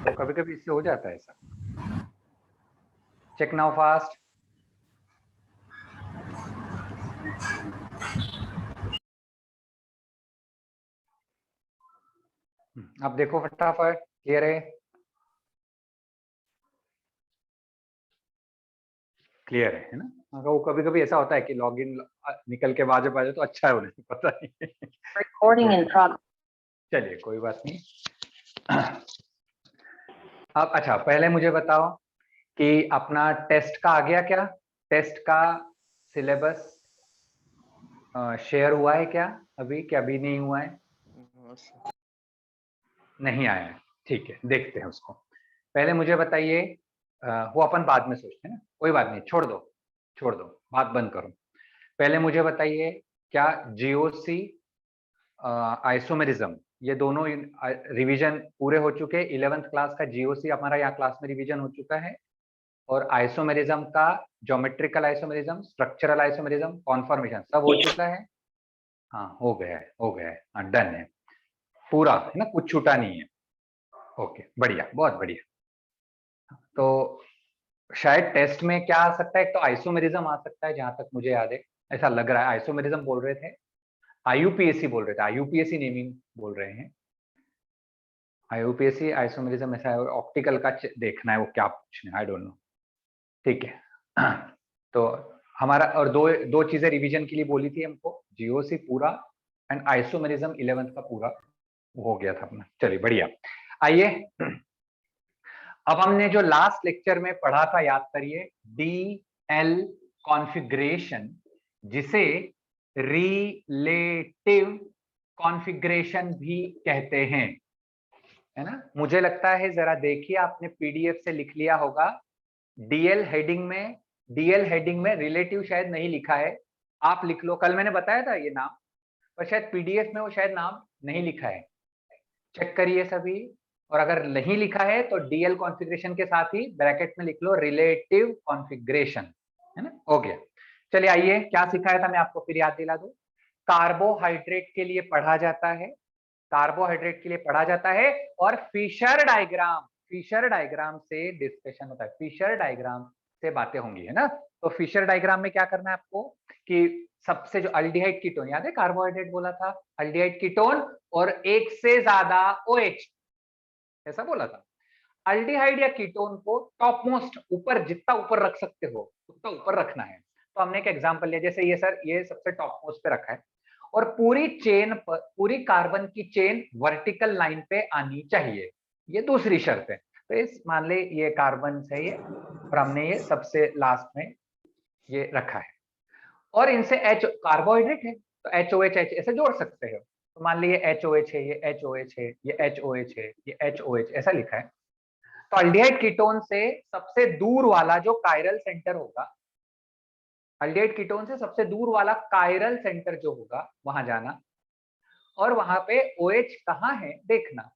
तो कभी कभी इससे हो जाता है ऐसा। Check now fast. अब देखो फटाफट, क्लियर है? क्लियर है ना? अगर वो कभी कभी ऐसा होता है कि लॉगिन निकल के बाजे बाजे तो अच्छा है, उन्हें पता नहीं। Recording in progress. चलिए कोई बात नहीं। अब अच्छा, पहले मुझे बताओ कि अपना टेस्ट का आ गया क्या? टेस्ट का सिलेबस शेयर हुआ है क्या अभी, क्या अभी नहीं हुआ है? नहीं आया है, ठीक है, देखते हैं उसको। पहले मुझे बताइए, वो अपन बाद में सोचते हैं ना, कोई बात नहीं, छोड़ दो छोड़ दो, बात बंद करो। पहले मुझे बताइए, क्या जीओसी आइसोमेरिज्म ये दोनों रिवीजन पूरे हो चुके हैं? 11th क्लास का जीओसी हमारा यहाँ क्लास में रिवीजन हो चुका है, और आइसोमेरिज्म का geometrical isomerism, structural isomerism, conformation सब हो चुका है। हाँ हो गया है, हो गया है, हाँ डन है पूरा, है ना, कुछ छूटा नहीं है। ओके बढ़िया, बहुत बढ़िया। तो शायद टेस्ट में क्या आ सकता है, एक तो आइसोमेरिज्म आ सकता है, जहां तक मुझे याद है, ऐसा लग रहा है आइसोमेरिज्म बोल रहे थे, आईयूपीएससी बोल रहे थे, आईयूपीएससी नेमिंग बोल रहे हैं, आईयूपीएससी आइसोमेरिज्म ऐसा है, ऑप्टिकल का देखना है वो क्या पूछना है, आई डोंट नो। ठीक है। तो हमारा और दो दो चीजें रिवीजन के लिए बोली थी हमको, जीओसी पूरा एंड आइसोमेरिज्म 11th का पूरा हो गया था अपना। चलिए बढ़िया। आइए, अब हमने जो लास्ट लेक्चर में पढ़ा था याद करिए, डी एल कॉन्फ़िगरेशन, जिसे रिलेटिव कॉन्फ़िगरेशन भी कहते हैं, है ना? मुझे लगता है जरा देखिए, आपने पीडीएफ से लिख लिया होगा, डीएल हेडिंग में, डीएल हेडिंग में रिलेटिव शायद नहीं लिखा है, आप लिख लो, कल मैंने बताया था ये नाम, पर शायद पीडीएफ में वो शायद नाम नहीं लिखा है, चेक करिए सभी। और अगर नहीं लिखा है तो डीएल कॉन्फ़िगरेशन के साथ ही ब्रैकेट में लिख लो रिलेटिव कॉन्फ़िगरेशन, है ना? हो गया। चलिए आइए, क्या सिखाया था मैं आपको फिर याद दिला दूं। कार्बोहाइड्रेट के लिए पढ़ा जाता है, कार्बोहाइड्रेट के लिए पढ़ा जाता है, और फिशर डायग्राम, फिशर डायग्राम से डिस्कशन होता है, फिशर डायग्राम से बातें होंगी, है ना? तो फिशर डायग्राम में क्या करना है आपको कि सबसे जो अल्डिहाइड कीटोन, याद है कार्बोहाइड्रेट बोला था, अल्डिहाइड कीटोन और एक से ज्यादा ओएच, ऐसा बोला था। अल्डिहाइड या कीटोन को टॉप मोस्ट ऊपर, जितना ऊपर रख सकते हो उतना ऊपर रखना है। तो हमने एक एग्जांपल लिया, जैसे ये सर, ये सबसे टॉप मोस्ट पे रखा है, और पूरी चेन पर, पूरी कार्बन की चेन वर्टिकल लाइन पे आनी चाहिए, ये दूसरी शर्त है। तो इस मान ले ये कार्बन है ये, और हमने ये सबसे लास्ट में ये रखा है, और इनसे एच, कार्बोहाइड्रेट है तो एच ओ एच एच ऐसे जोड़ सकते हो। तो मान लीजिए एच ओ एच है, ये एच ओ एच है, ये एच ओ एच है, ये एच ओ एच ऐसा लिखा है। तो अल्डिहाइड कीटोन से सबसे दूर वाला जो कायरल सेंटर होगा, अल्डिहाइड कीटोन से सबसे दूर वाला कायरल सेंटर जो होगा वहां जाना, और वहां पे OH कहाँ है देखना।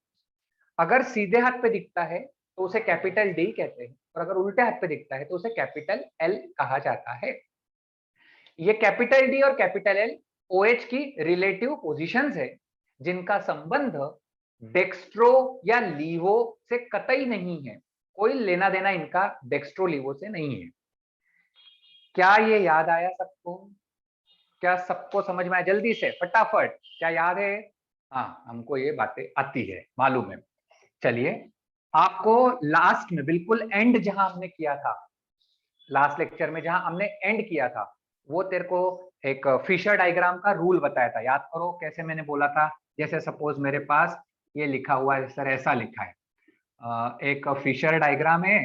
अगर सीधे हाथ पे दिखता है तो उसे कैपिटल डी कहते हैं, और अगर उल्टे हाथ पे दिखता है तो उसे कैपिटल एल कहा जाता है। ये कैपिटल डी और कैपिटल एल OH की रिलेटिव पोजीशंस है, जिनका संबंध डेक्स्ट्रो या लीवो से कतई नहीं है, कोई लेना देना इनका डेक्स्ट्रो लीवो से नहीं है। क्या ये याद आया सबको? क्या सबको समझ में आया? जल्दी से फटाफट, क्या याद है? हाँ, हमको ये बातें आती है, मालूम है। चलिए, आपको लास्ट में बिल्कुल एंड जहां हमने किया था, लास्ट लेक्चर में जहां हमने एंड किया था, वो तेरे को एक फिशर डायग्राम का रूल बताया था, याद करो कैसे मैंने बोला था। जैसे सपोज मेरे पास ये लिखा हुआ है सर, ऐसा लिखा है, एक फिशर डायग्राम है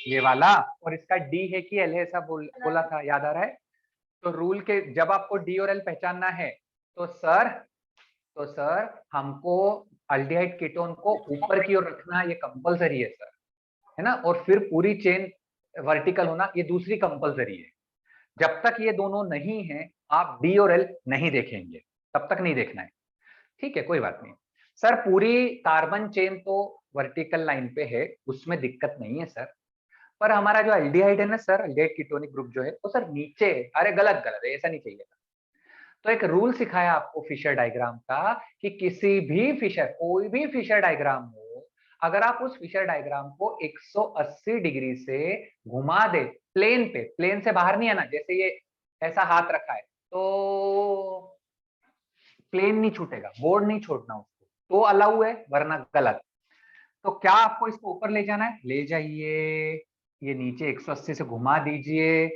ये वाला, और इसका डी है कि एल है, ऐसा बोला था, याद आ रहा है? तो रूल के जब आपको डी और एल पहचानना है तो सर, हमको अल्डिहाइड कीटोन को ऊपर की ओर रखना ये कंपलसरी है सर, है ना? और फिर पूरी चेन वर्टिकल होना ये दूसरी कंपलसरी है। जब तक ये दोनों नहीं है आप डी और एल नहीं देखेंगे, तब तक नहीं देखना है, ठीक है? कोई बात नहीं सर, पूरी कार्बन चेन तो वर्टिकल लाइन पे है, उसमें दिक्कत नहीं है सर, पर हमारा जो अल्डिहाइड है ना सर, अल्डिहाइड कीटोनिक ग्रुप जो है वो सर नीचे, अरे गलत गलत है, ऐसा नहीं चाहिए था। तो एक रूल सिखाया आपको फिशर डायग्राम का कि किसी भी फिशर, कोई भी फिशर डायग्राम हो, अगर आप उस फिशर डायग्राम को 180 डिग्री से घुमा दे प्लेन पे, प्लेन से बाहर नहीं आना, जैसे ये ऐसा हाथ रखा है तो प्लेन नहीं छूटेगा, बोर्ड नहीं छोड़ना उसको, तो अलाउ है, वरना गलत। तो क्या आपको इसको ऊपर ले जाना है, ले जाइए, ये नीचे 180 से घुमा दीजिए।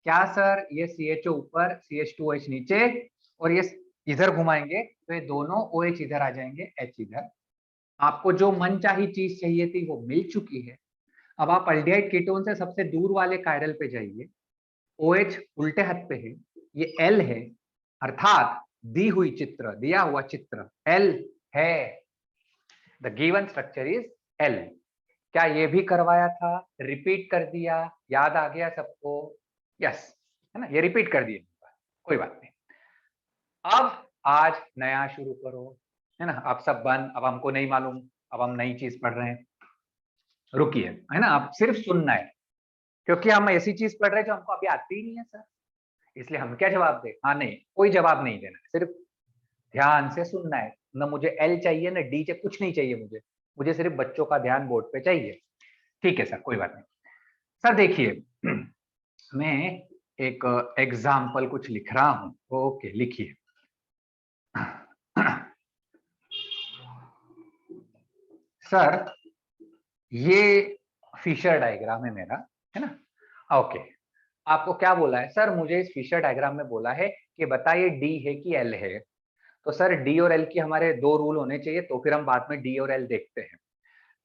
क्या सर, ये CHO ऊपर, CH2OH नीचे, और ये इधर घुमाएंगे तो ये दोनों OH इधर आ जाएंगे, H इधर। आपको जो मनचाही चीज चाहिए थी वो मिल चुकी है। अब आप अल्डिहाइड कीटोन से सबसे दूर वाले कायरल पे जाइए, OH उल्टे हाथ पे है, ये L है, अर्थात दी हुई चित्र, दिया हुआ चित्र L है। The given structure is L। क्या ये भी करवाया था, रिपीट कर दिया, याद आ गया सबको? यस, है ना, ये रिपीट कर दिए, कोई बात नहीं। अब आज नया शुरू करो, है ना, अब सब बंद, अब हमको नहीं मालूम, अब हम नई चीज पढ़ रहे हैं। रुकिए, है ना, आप सिर्फ सुनना है, क्योंकि हम ऐसी चीज पढ़ रहे हैं जो हमको अभी आती ही नहीं है सर, इसलिए हम क्या जवाब दे? हाँ नहीं, कोई जवाब नहीं देना, सिर्फ ध्यान से सुनना है। न मुझे L चाहिए, न D चाहिए, कुछ नहीं चाहिए मुझे, मुझे सिर्फ बच्चों का ध्यान बोर्ड पे चाहिए। ठीक है सर, कोई बात नहीं। सर देखिए, मैं एक एग्जाम्पल कुछ लिख रहा हूं। ओके, लिखिए। सर ये फिशर डायग्राम है मेरा, है ना। ओके, आपको क्या बोला है सर? मुझे इस फिशर डायग्राम में बोला है कि बताइए D है कि L है। तो सर D और L की हमारे दो रूल होने चाहिए, तो फिर हम बाद में D और L देखते हैं।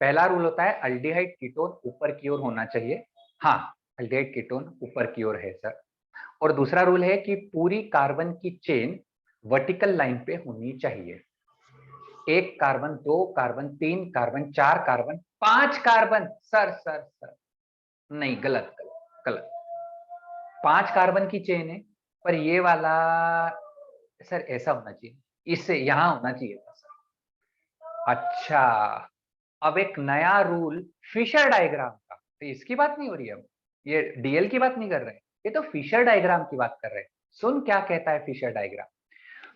पहला रूल होता है अल्डिहाइड कीटोन ऊपर की ओर होना चाहिए। हाँ, अल्डिहाइड कीटोन ऊपर की ओर है सर। और दूसरा रूल है कि पूरी कार्बन की चेन वर्टिकल लाइन पे होनी चाहिए। 1 carbon, 2 carbon, 3 carbon, 4 carbon, 5 carbon. Sir sir sir नहीं, गलत गलत गलत। 5 कार्बन की चेन है, पर ये वाला सर ऐसा होना चाहिए, इससे यहां होना चाहिए था सर। अच्छा, अब एक नया रूल फिशर डायग्राम का, तो इसकी बात नहीं हो रही है, अब ये DL की बात नहीं कर रहे हैं, ये तो फिशर डायग्राम की बात कर रहे हैं। सुन क्या कहता है फिशर डायग्राम।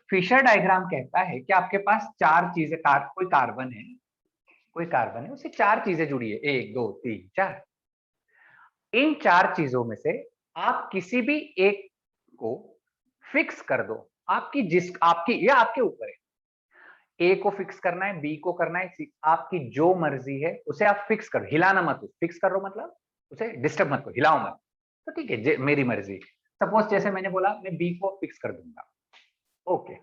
फिशर डायग्राम कहता है कि आपके पास चार चीजें, कोई कार्बन है, कोई कार्बन है, उससे चार चीजें जुड़ी है, 1 2 3 4। इन चार चीजों में से आप किसी भी एक को फिक्स कर दो, आपकी ये आपके ऊपर है। A को फिक्स करना है, B को करना है, आपकी जो मर्जी है उसे आप फिक्स करो, हिलाना मत। फिक्स करो मतलब उसे डिस्टर्ब मत करो, हिलाओ मत। तो ठीक है, मेरी मर्जी। सपोज जैसे मैंने बोला, मैं B को फिक्स कर दूंगा। ओके,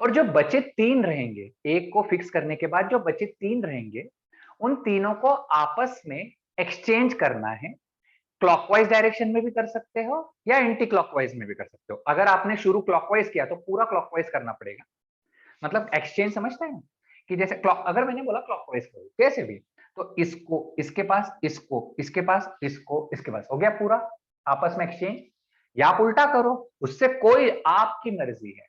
और जो बचे 3 रहेंगे, एक को फिक्स करने के बाद जो बचे 3 रहेंगे, उन तीनों को आपस में एक्सचेंज करना है। क्लॉकवाइज डायरेक्शन में भी कर सकते हो या एंटी क्लॉकवाइज में भी कर सकते हो। अगर आपने शुरू क्लॉकवाइज किया तो पूरा क्लॉकवाइज करना पड़ेगा, मतलब एक्सचेंज, समझते हैं कि जैसे क्लॉक, अगर मैंने बोला क्लॉकवाइज करो कैसे भी, तो इसको इसके पास, इसको इसके पास, इसको इसके पास, हो गया पूरा आपस में एक्सचेंज। या आप उल्टा करो, उससे कोई, आपकी मर्जी है।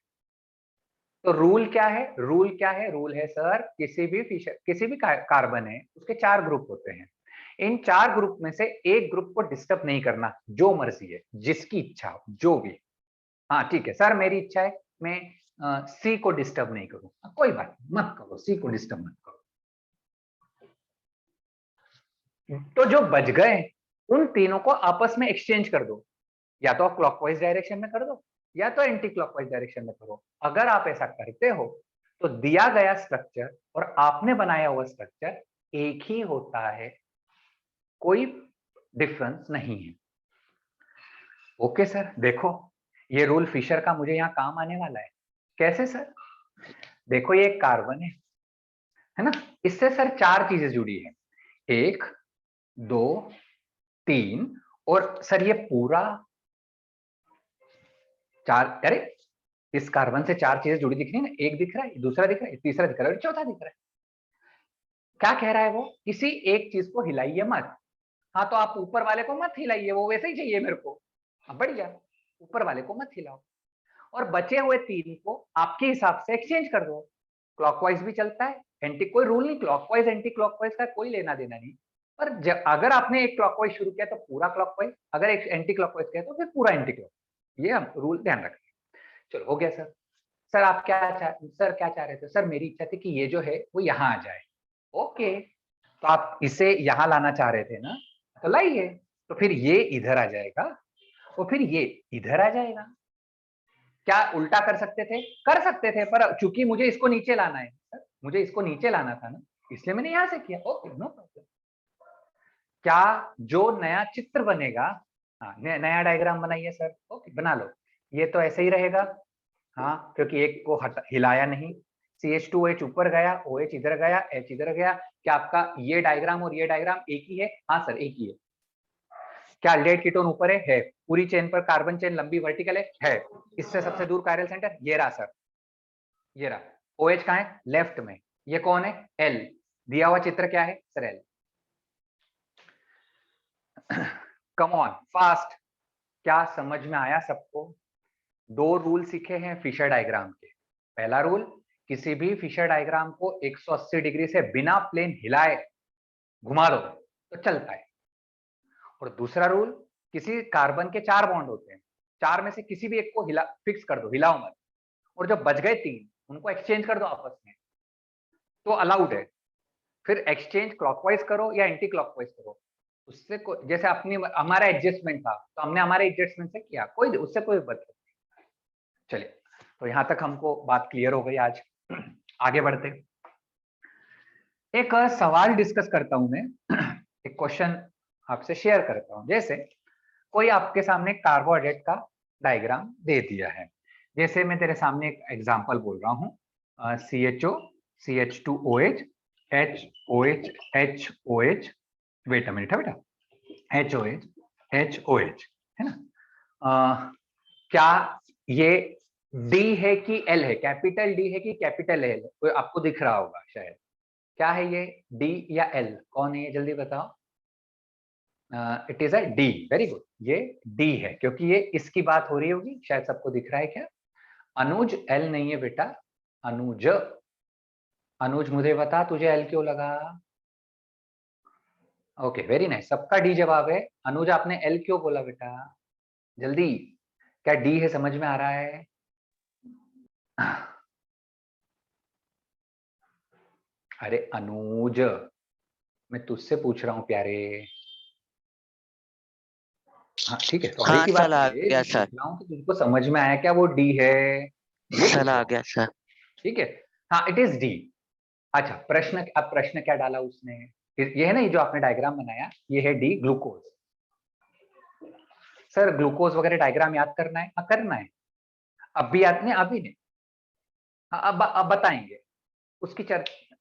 तो रूल क्या है? रूल क्या है? रूल है सर, किसी भी फिशर, किसी भी कार्बन है, उसके 4 ग्रुप होते हैं। इन 4 ग्रुप में से एक ग्रुप को डिस्टर्ब नहीं करना, जो मर्जी है, जिसकी इच्छा हो, जो भी। हाँ ठीक है सर, मेरी इच्छा है मैं C को डिस्टर्ब नहीं करूं, कोई बात नहीं, मत करो, C को डिस्टर्ब मत करो। तो जो बच गए, उन तीनों को आपस में एक्सचेंज कर दो, या तो आप क्लॉकवाइज डायरेक्शन में कर दो या तो एंटी क्लॉकवाइज डायरेक्शन में करो। अगर आप ऐसा करते हो तो दिया गया स्ट्रक्चर और आपने बनाया हुआ स्ट्रक्चर एक ही होता है, कोई डिफरेंस नहीं है। ओके सर, देखो ये रूल फिशर का मुझे यहाँ काम आने वाला है। कैसे सर? देखो ये एक कार्बन है ना, इससे सर 4 चीजें जुड़ी है, 1 2 3, और सर ये पूरा 4, अरे इस कार्बन से 4 चीजें जुड़ी दिख रही है ना, एक दिख रहा है, दूसरा दिख रहा है, तीसरा दिख रहा है और चौथा दिख रहा है। क्या कह रहा है वो? किसी एक चीज को हिलाइए मत। हाँ, तो आप ऊपर वाले को मत हिलाइए, वो वैसे ही चाहिए मेरे को। हाँ, बढ़िया, ऊपर वाले को मत हिलाओ, और बचे हुए 3 को आपके हिसाब से एक्सचेंज कर दो। क्लॉकवाइज भी चलता है, एंटी, कोई रूल नहीं, क्लॉकवाइज एंटी क्लॉकवाइज का कोई लेना देना नहीं। पर जब अगर आपने एक क्लॉकवाइज शुरू किया तो पूरा क्लॉकवाइज, अगर एक एंटी क्लॉकवाइज किया तो फिर पूरा एंटी क्लॉकवाइज, ये हम रूल ध्यान रखें। चलो हो गया सर। सर आप क्या चाह रहे थे? सर मेरी इच्छा थी कि ये जो है वो यहाँ आ जाए। ओके, तो आप इसे यहां लाना चाह रहे थे ना, तो लाइए। तो फिर ये इधर आ जाएगा और फिर ये इधर आ जाएगा। क्या उल्टा कर सकते थे? कर सकते थे, पर चूंकि मुझे इसको नीचे लाना है सर, मुझे इसको नीचे लाना था ना, इसलिए मैंने यहां से किया। Okay, no problem. क्या जो नया चित्र बनेगा, हाँ नया डायग्राम बनाइए सर। ओके, बना लो। ये तो ऐसे ही रहेगा, हाँ, क्योंकि एक को हिलाया नहीं। CH2OH ऊपर गया, OH इधर गया, H इधर गया। क्या आपका ये डायग्राम और ये डायग्राम एक ही है? हाँ सर, एक ही है। क्या अल्डेहाइड कीटोन ऊपर है? पूरी चेन पर कार्बन चेन लंबी वर्टिकल है। इससे सबसे दूर कायरल सेंटर ये रहा सर, ये रहा। OH कहाँ है? लेफ्ट में। ये कौन है? L। दिया हुआ चित्र क्या है sir? L। Come on fast. क्या समझ में आया सबको? दो रूल सीखे हैं फिशर डायग्राम के। पहला रूल, किसी भी फिशर डायग्राम को 180 डिग्री से बिना प्लेन हिलाए घुमा दो तो चलता है। और दूसरा रूल, किसी कार्बन के 4 बॉन्ड होते हैं, 4 में से किसी भी एक को हिला फिक्स कर दो, हिलाओ मत। और जो बच गए 3 उनको एक्सचेंज कर दो आपस में, तो अलाउड है। फिर एक्सचेंज क्लॉकवाइज करो या एंटी क्लॉकवाइज करो, उससे जैसे अपनी हमारा एडजस्टमेंट था तो हमने हमारे एडजस्टमेंट से किया, कोई उससे कोई बात नहीं। चलिए, तो यहां तक हमको बात क्लियर हो गई। आज आगे बढ़ते, एक सवाल डिस्कस करता हूं मैं। एक क्वेश्चन आपसे शेयर करता हूं। जैसे कोई आपके सामने कार्बोहाइड्रेट का डायग्राम दे दिया है। जैसे मैं तेरे सामने एक एग्जांपल बोल रहा हूँ, CHO CH2OH HOH HOH, wait a minute है बेटा, HOH HOH, है ना? क्या ये D है कि L है? कैपिटल D है कि कैपिटल L है? कोई आपको दिख रहा होगा शायद। क्या है ये, D या L? कौन है ये, जल्दी बताओ। It is a D. Very good, ये डी है, क्योंकि ये इसकी बात हो रही होगी, शायद सबको दिख रहा है। क्या अनुज? एल नहीं है बेटा, अनुज। अनुज मुझे बता, तुझे एल क्यों लगा? ओके, वेरी नाइस, सबका डी जवाब है। अनुज आपने एल क्यों बोला बेटा? जल्दी, क्या डी है? समझ में आ रहा है? अरे अनुज, मैं तुझसे पूछ रहा हूँ प्यारे। हाँ ठीक है, सॉरी हाँ की बात सर, आ नहीं है, गया मैं पूछ सर। रहा हूँ कि तुझको समझ में आया क्या वो डी है, ये सर पूछ आ रहा हूँ। गया सर। ठीक है, हाँ इट इज डी। अच्छा, प्रश्न, अब प्रश्न क्या डाला उसने? ये है ना, ये जो आपने डायग्राम बनाया, ये है डी ग्लूकोज। सर ग्लूकोज वगैरह डायग्राम याद करना है? हाँ करना है। अब भी याद नहीं? अभी नहीं? हाँ, अब बताएंगे उसकी चर्चा।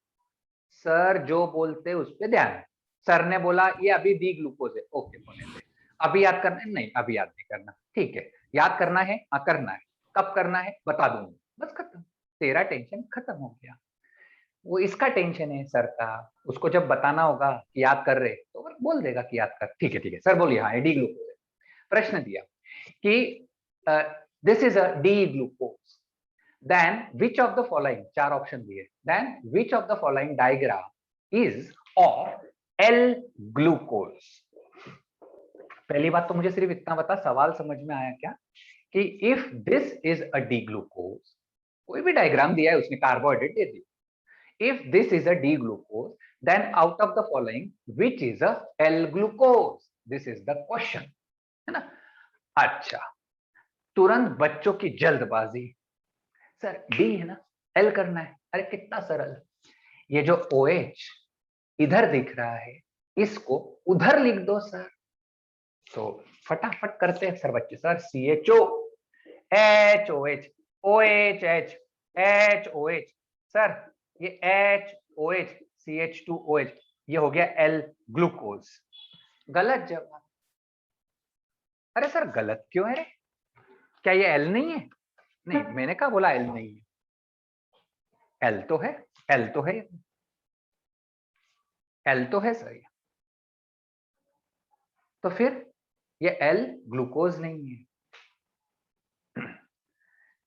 सर जो बोलते उस पर ध्यान है। सर ने बोला ये अभी डी ग्लूकोज है, ओके होने दे। अभी याद करना है? नहीं अभी याद नहीं करना। ठीक है, याद करना है? हाँ करना है। कब करना है बता दूंगा, बस खत्म। तेरा टेंशन खत्म हो गया। वो इसका टेंशन है सर का, उसको जब बताना होगा कि याद कर रहे तो वो बोल देगा कि याद कर। ठीक है ठीक है सर, बोलिए। हाँ डी ग्लूकोज। प्रश्न दिया कि this is a D glucose, then which of the following, 4 option दिए, then which of the following diagram is of L glucose. पहली बात तो मुझे सिर्फ इतना बता, सवाल समझ में आया क्या? कि if this is a D glucose, कोई भी डायग्राम दिया है उसने, carbohydrate they the, if this is a D-glucose, then out of the following, which is a L-glucose? This is the question, है ना? अच्छा, तुरंत बच्चों की जल्दबाजी, सर D है ना, L करना है। अरे कितना सरल, ये जो OH इधर दिख रहा है, इसको उधर लिख दो सर। तो फटाफट करते हैं सर बच्चे। Sir CHO HOH OHH HOH, sir ये HOH CH2OH, ये हो गया L ग्लूकोज। गलत जवाब। अरे सर गलत क्यों है रे? क्या ये L नहीं है? नहीं, मैंने कहा बोला L नहीं है, L तो है, L तो है, L तो है सर। तो फिर ये L ग्लूकोज नहीं है।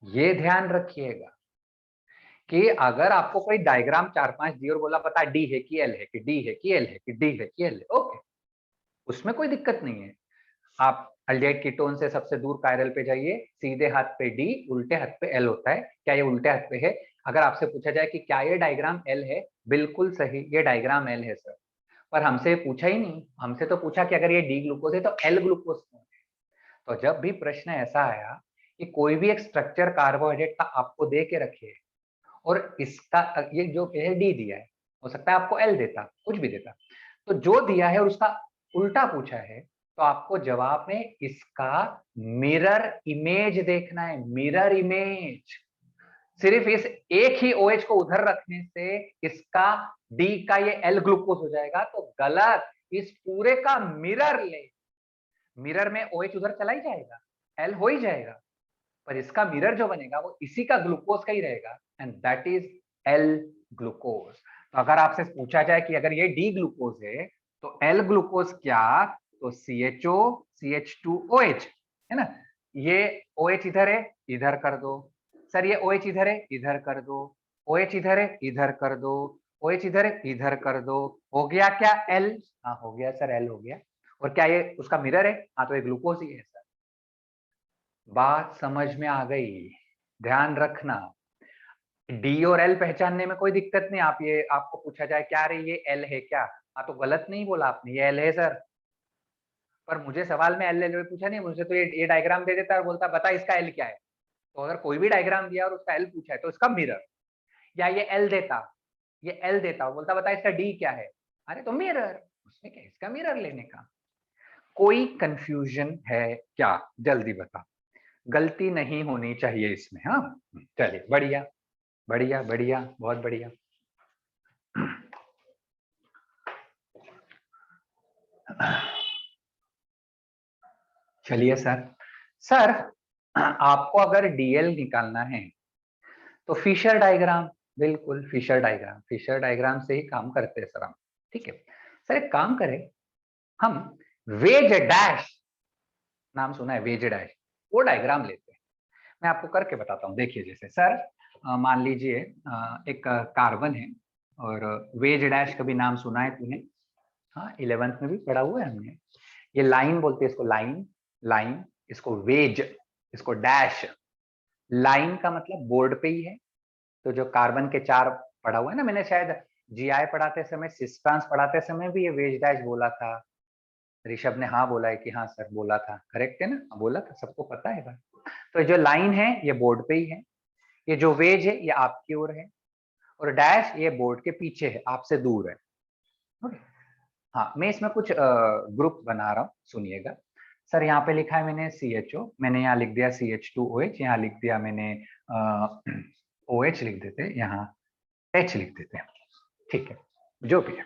ये ध्यान रखिएगा कि अगर आपको कोई डायग्राम 4-5 दिए और बोला पता डी है कि एल है कि डी है कि एल है कि डी है कि एल है, ओके, उसमें कोई दिक्कत नहीं है। आप अल्डेहाइड कीटोन से सबसे दूर कायरल पे जाइए, सीधे हाथ पे डी, उल्टे हाथ पे एल होता है। क्या ये उल्टे हाथ पे है? अगर आपसे पूछा जाए कि क्या ये डायग्राम एल है, बिल्कुल सही, ये डायग्राम एल है सर। पर हमसे पूछा ही नहीं, हमसे तो पूछा कि अगर ये डी ग्लूकोज है तो एल ग्लूकोज कौन है। तो जब भी प्रश्न ऐसा आया कि कोई भी एक स्ट्रक्चर कार्बोहाइड्रेट का आपको दे के रखे और इसका ये जो डी दिया है, हो सकता है आपको एल देता, कुछ भी देता, तो जो दिया है और उसका उल्टा पूछा है तो आपको जवाब में इसका मिरर इमेज देखना है, मिरर इमेज। सिर्फ इस एक ही OH को उधर रखने से इसका डी का ये एल ग्लूकोज हो जाएगा, तो गलत। इस पूरे का मिरर ले, मिरर में OH उधर चला ही जाएगा, एल हो ही जाएगा, पर इसका मिरर जो बनेगा वो इसी का ग्लूकोज का ही रहेगा, and that is L glucose. तो अगर आपसे पूछा जाए कि अगर ये डी ग्लूकोज है तो एल ग्लूकोज क्या, तो CHO CH2OH है ना। ये OH इधर है, इधर कर दो। सर ये OH इधर है, इधर कर दो। OH इधर है, इधर कर दो। OH इधर है, इधर कर दो। हो गया क्या एल? हाँ हो गया सर, एल हो गया। और क्या ये उसका मिरर है? हाँ तो ये ग्लूकोज ही है सर। बात समझ में आ गई? ध्यान रखना, डी और एल पहचानने में कोई दिक्कत नहीं। आप ये आपको पूछा जाए क्या रे ये एल है क्या, हाँ तो गलत नहीं बोला आपने, ये एल है सर। पर मुझे सवाल में एल एल पूछा नहीं, मुझे तो ये डायग्राम दे देता और बोलता बता इसका एल क्या है। तो अगर कोई भी डायग्राम दिया और उसका एल पूछा है तो इसका मिरर, या ये एल देता, ये एल देता और बोलता बता इसका डी क्या है, अरे तो मिरर, उसमें क्या इसका मिरर लेने का। कोई कंफ्यूजन है क्या? जल्दी बता, गलती नहीं होनी चाहिए इसमें। हाँ चलिए, बढ़िया बढ़िया बढ़िया, बहुत बढ़िया। चलिए सर, सर आपको अगर डीएल निकालना है तो फिशर डायग्राम, बिल्कुल फिशर डायग्राम, फिशर डायग्राम से ही काम करते हैं सर हम। ठीक है सर, एक काम करें, हम वेज डैश, नाम सुना है वेज डैश, वो डायग्राम लेते हैं। मैं आपको करके बताता हूँ। देखिए जैसे सर मान लीजिए एक कार्बन है और वेज डैश, कभी नाम सुना है तूने? हाँ 11th में भी पढ़ा हुआ है हमने। ये लाइन बोलते हैं इसको, लाइन, लाइन, इसको वेज, इसको डैश। लाइन का मतलब बोर्ड पे ही है, तो जो कार्बन के चार पढ़ा हुआ है ना, मैंने शायद जीआई पढ़ाते समय, सिस ट्रांस पढ़ाते समय भी ये वेज डैश बोला था। ऋषभ ने हाँ बोला है कि हाँ सर बोला था, करेक्ट है ना, बोला था, सबको पता है भाई। तो जो लाइन है ये बोर्ड पे ही है, ये जो वेज है ये आपकी ओर है, और डैश ये बोर्ड के पीछे है, आपसे दूर है। ओके, हाँ मैं इसमें कुछ ग्रुप बना रहा हूँ, सुनिएगा। सर यहाँ पे लिखा है मैंने CHO, मैंने यहाँ लिख दिया CH2OH, यहाँ लिख दिया मैंने OH लिख देते, यहाँ H लिख देते हैं, ठीक है, जो भी है।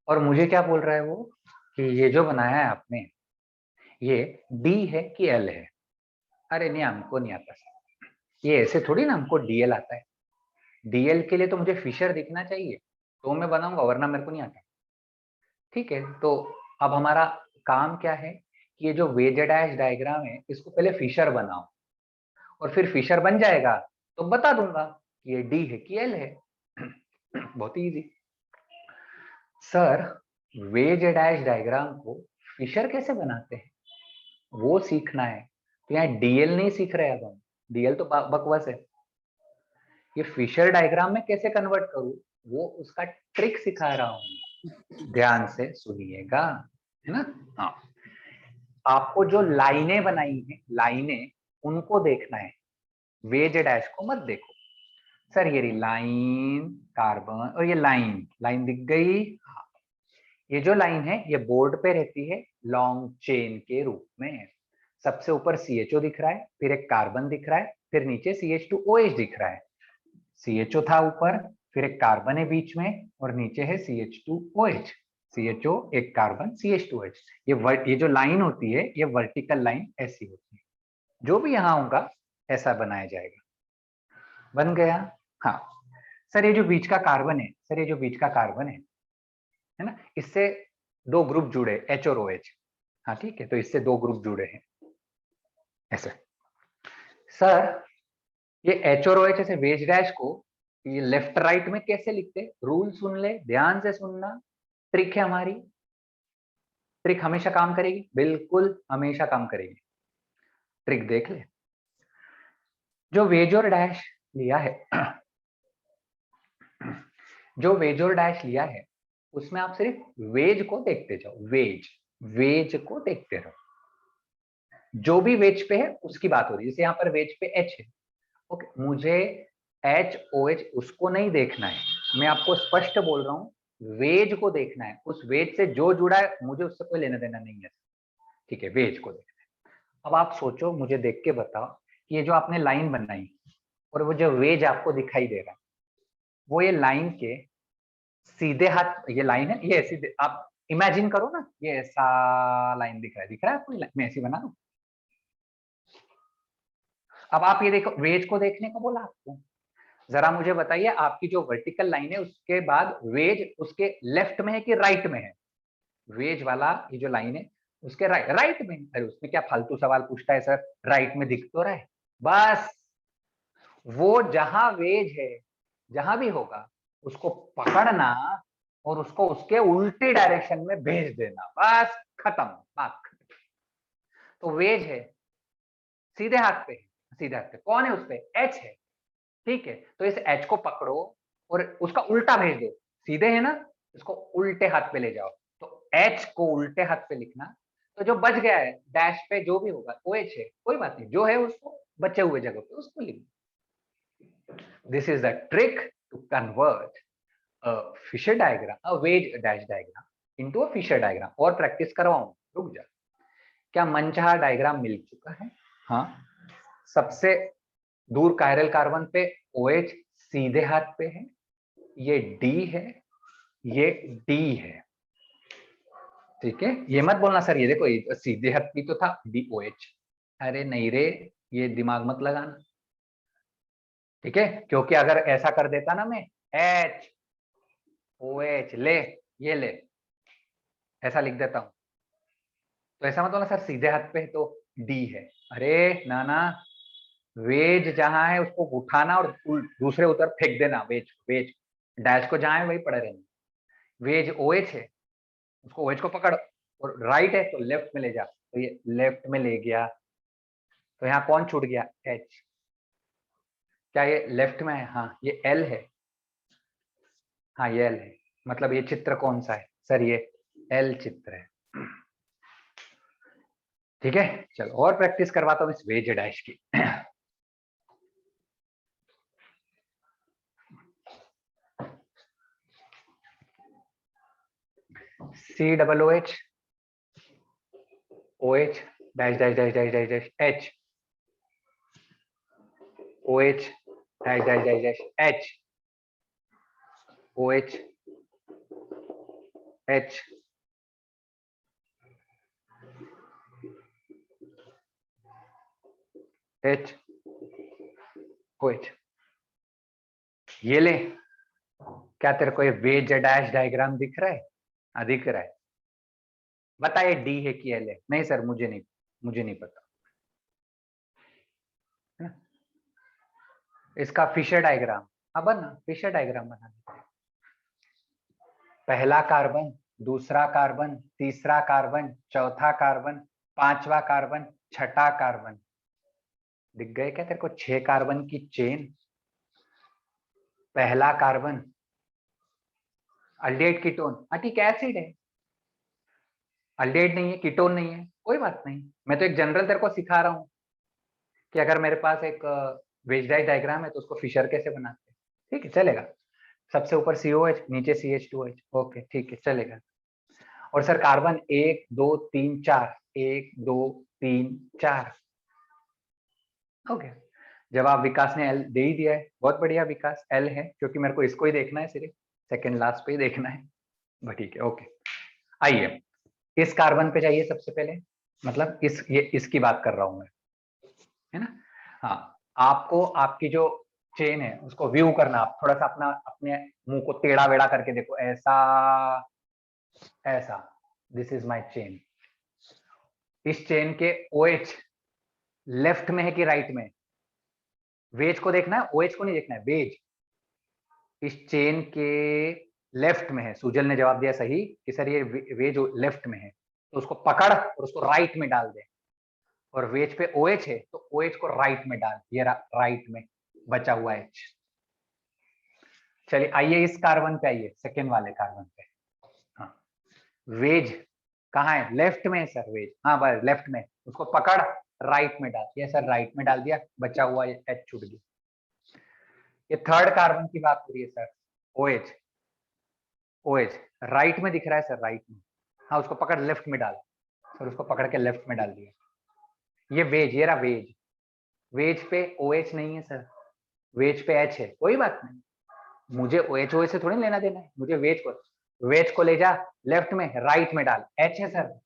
और मुझे क्या बोल रहा है वो, कि ये जो बनाया है आपने, ये D है कि L है? अरे नहीं, हमको नहीं आता सर, ये ऐसे थोड़ी ना, हमको DL आता है। DL के लिए तो मुझे फिशर दिखना चाहिए, तो मैं बनाऊंगा, वरना मेरे को नहीं आता। ठीक है, तो अब हमारा काम क्या है कि ये जो वेज डैश डायग्राम है इसको पहले फिशर बनाओ, और फिर फिशर बन जाएगा तो बता दूंगा कि ये डी है कि एल है। बहुत ही easy. Sir wedge dash diagram को फिशर कैसे बनाते हैं वो सीखना है, तो यहाँ डीएल नहीं सीख रहे अब हम, डीएल तो बकवास है। ये फिशर डायग्राम में कैसे कन्वर्ट करूं वो उसका ट्रिक सिखा रहा हूं, ध्यान से सुनिएगा, है ना। हाँ, आपको जो लाइनें बनाई हैं, लाइनें, उनको देखना है, वेज डैश को मत देखो। सर ये रही लाइन कार्बन, और ये लाइन, लाइन दिख गई? हाँ, ये जो लाइन है ये बोर्ड पे रहती है लॉन्ग चेन के रूप में। सबसे ऊपर CHO दिख रहा है, फिर एक कार्बन दिख रहा है, फिर नीचे CH2OH दिख रहा है। CHO था ऊपर, फिर एक कार्बन है बीच में, और नीचे है CH2OH। CHO, एक कार्बन, CH2OH। ये जो लाइन होती है ये वर्टिकल लाइन ऐसी होती है, जो भी यहाँ होगा ऐसा बनाया जाएगा। बन गया? हाँ सर, ये जो बीच का कार्बन है, सर ये जो बीच का कार्बन है ना, इससे दो ग्रुप जुड़े, H और OH। हाँ ठीक है, तो इससे दो ग्रुप जुड़े हैं ऐसे। सर ये H और OH ऐसे वेज डैश को ये लेफ्ट राइट में कैसे लिखते? रूल सुन ले, ध्यान से सुनना, ट्रिक है हमारी, ट्रिक हमेशा काम करेगी, बिल्कुल हमेशा काम करेगी। ट्रिक देख ले, जो वेज और डैश लिया है, जो वेज और डैश लिया है उसमें आप सिर्फ वेज को देखते जाओ, वेज वेज को देखते रहो, जो भी वेज पे है उसकी बात हो रही है। जैसे यहाँ पर वेज पे एच है, ओके, मुझे एच ओ एच उसको नहीं देखना है, मैं आपको स्पष्ट बोल रहा हूँ, वेज को देखना है, उस वेज से जो जुड़ा है मुझे उससे कोई लेना देना नहीं है, ठीक है, वेज को देखना है। अब आप सोचो, मुझे देख के बताओ कि ये जो आपने लाइन बनाई और वो जो वेज आपको दिखाई दे रहा है, वो ये लाइन के सीधे हाथ, ये लाइन है, ये ऐसी आप इमेजिन करो ना, ये ऐसा लाइन दिख रहा है आपको, मैं ऐसी बना दूं। अब आप ये देखो, वेज को देखने को बोला आपको, जरा मुझे बताइए आपकी जो वर्टिकल लाइन है उसके बाद वेज उसके लेफ्ट में है कि राइट में है? वेज वाला ये जो लाइन है उसके राइट में। अरे उसमें क्या फालतू सवाल पूछता है सर, राइट में दिख तो रहा है। बस वो जहां वेज है, जहां भी होगा उसको पकड़ना और उसको उसके उल्टी डायरेक्शन में भेज देना, बस खत्म बात। तो वेज है, सीधे हाथ पे, सीधे हाथ पे कौन है, उस पे एच है, ठीक है, तो इस एच को पकड़ो और उसका उल्टा भेज दो, सीधे है ना, इसको उल्टे हाथ पे ले जाओ, तो एच को उल्टे हाथ पे लिखना, तो जो बच गया है डैश पे जो भी होगा ओ एच है, कोई बात नहीं, जो है उसको बचे हुए जगह पे उसको लिख। This is the trick to convert a Fischer diagram, a wedge dash diagram into a Fischer diagram. और प्रैक्टिस करवाऊं, रुक जा। क्या मनचाहा डायग्राम मिल चुका है? हाँ, सबसे दूर कायरल कार्बन पे OH सीधे हाथ पे है, ये D है, ये D है, ठीक है। ये मत बोलना सर, ये देखो ये सीधे हाथ भी तो था DOH, अरे नहीं रे, ये दिमाग मत लगाना, ठीक है, क्योंकि अगर ऐसा कर देता ना मैं HOH ले, ये ले, ऐसा लिख देता हूं, तो ऐसा मत बोलना सर सीधे हाथ पे तो D है। अरे ना ना, वेज जहां है उसको उठाना और दूसरे उतर फेंक देना, वेज वेज डैश को जहां है वही पड़े रहना। वेज OH है, उसको OH को पकड़, और राइट है तो लेफ्ट में ले जा, तो ये लेफ्ट में ले गया, तो यहाँ कौन छूट गया, H। क्या ये लेफ्ट में है? हाँ ये L है, हाँ ये L है, मतलब ये चित्र कौन सा है सर, ये L चित्र है, ठीक है। चलो और प्रैक्टिस करवाता हूँ इस वेज डैश की। COOH OH dash dash dash dash dash dash H, OH dash dash dash dash H, OH H, H OH, ये ले। क्या तेरे को ये वेज डैश डायग्राम दिख रहा है? हाँ दिख रहा है, बता ये डी है कि एल है? नहीं सर मुझे नहीं पता है ना? इसका फिशर डायग्राम, अब बना फिशर डायग्राम बना, पहला कार्बन, दूसरा कार्बन, तीसरा कार्बन, चौथा कार्बन, पांचवा कार्बन, छठा कार्बन, दिख गए क्या तेरे को 6 कार्बन की चेन? पहला कार्बन अल्डिहाइड कीटोन, हाँ ठीक है एसिड है, अल्डिहाइड नहीं है, कीटोन नहीं है, कोई बात नहीं, मैं तो एक जनरल तेरे को सिखा रहा हूँ कि अगर मेरे पास एक वेज डायग्राम है तो उसको फिशर कैसे बनाते हैं, ठीक है चलेगा। सबसे ऊपर COH, नीचे CH2H, ओके ठीक है चलेगा। और सर कार्बन 1 2 3 4, 1 2 3 4, ओके। जवाब विकास ने L दे ही दिया है, बहुत बढ़िया विकास, L है, क्योंकि मेरे को इसको ही देखना है, सिर्फ सेकंड लास्ट पे ही देखना है, बस ठीक है ओके। आइए इस कार्बन पे जाइए सबसे पहले, मतलब ये इसकी बात कर रहा हूं मैं, है ना। हाँ, आपको आपकी जो चेन है उसको व्यू करना, आप थोड़ा सा अपना अपने मुंह को टेढ़ा वेढ़ा करके देखो, ऐसा ऐसा, दिस इज माय चेन। इस चेन के OH लेफ्ट में है कि राइट में? वेज को देखना है, OH को नहीं देखना है, वेज इस चेन के लेफ्ट में है। सुजल ने जवाब दिया सही कि सर ये वेज लेफ्ट में है, तो उसको पकड़ और उसको राइट में डाल दे, और वेज पे OH है तो OH को राइट में डाल, ये राइट में बचा हुआ H। चलिए आइए इस कार्बन पे आइए, सेकेंड वाले कार्बन पे, वेज कहाँ है? लेफ्ट में सर वेज, हाँ बस लेफ्ट में, उसको पकड़ राइट में डाल, ये सर राइट में डाल दिया, बचा हुआ ये एच छूट गया। ये थर्ड कार्बन की बात हो रही है सर, OH, OH राइट में दिख रहा है सर, राइट में, हाँ उसको पकड़ लेफ्ट में डाल सर, उसको पकड़ के लेफ्ट में डाल दिया। ये वेज, ये रहा वेज, वेज पे OH नहीं है सर, वेज पे H है, कोई बात नहीं, मुझे OH से थोड़ी लेना देना है, मुझे वेज को ले जा लेफ्ट में, राइट में डाल, H है सर,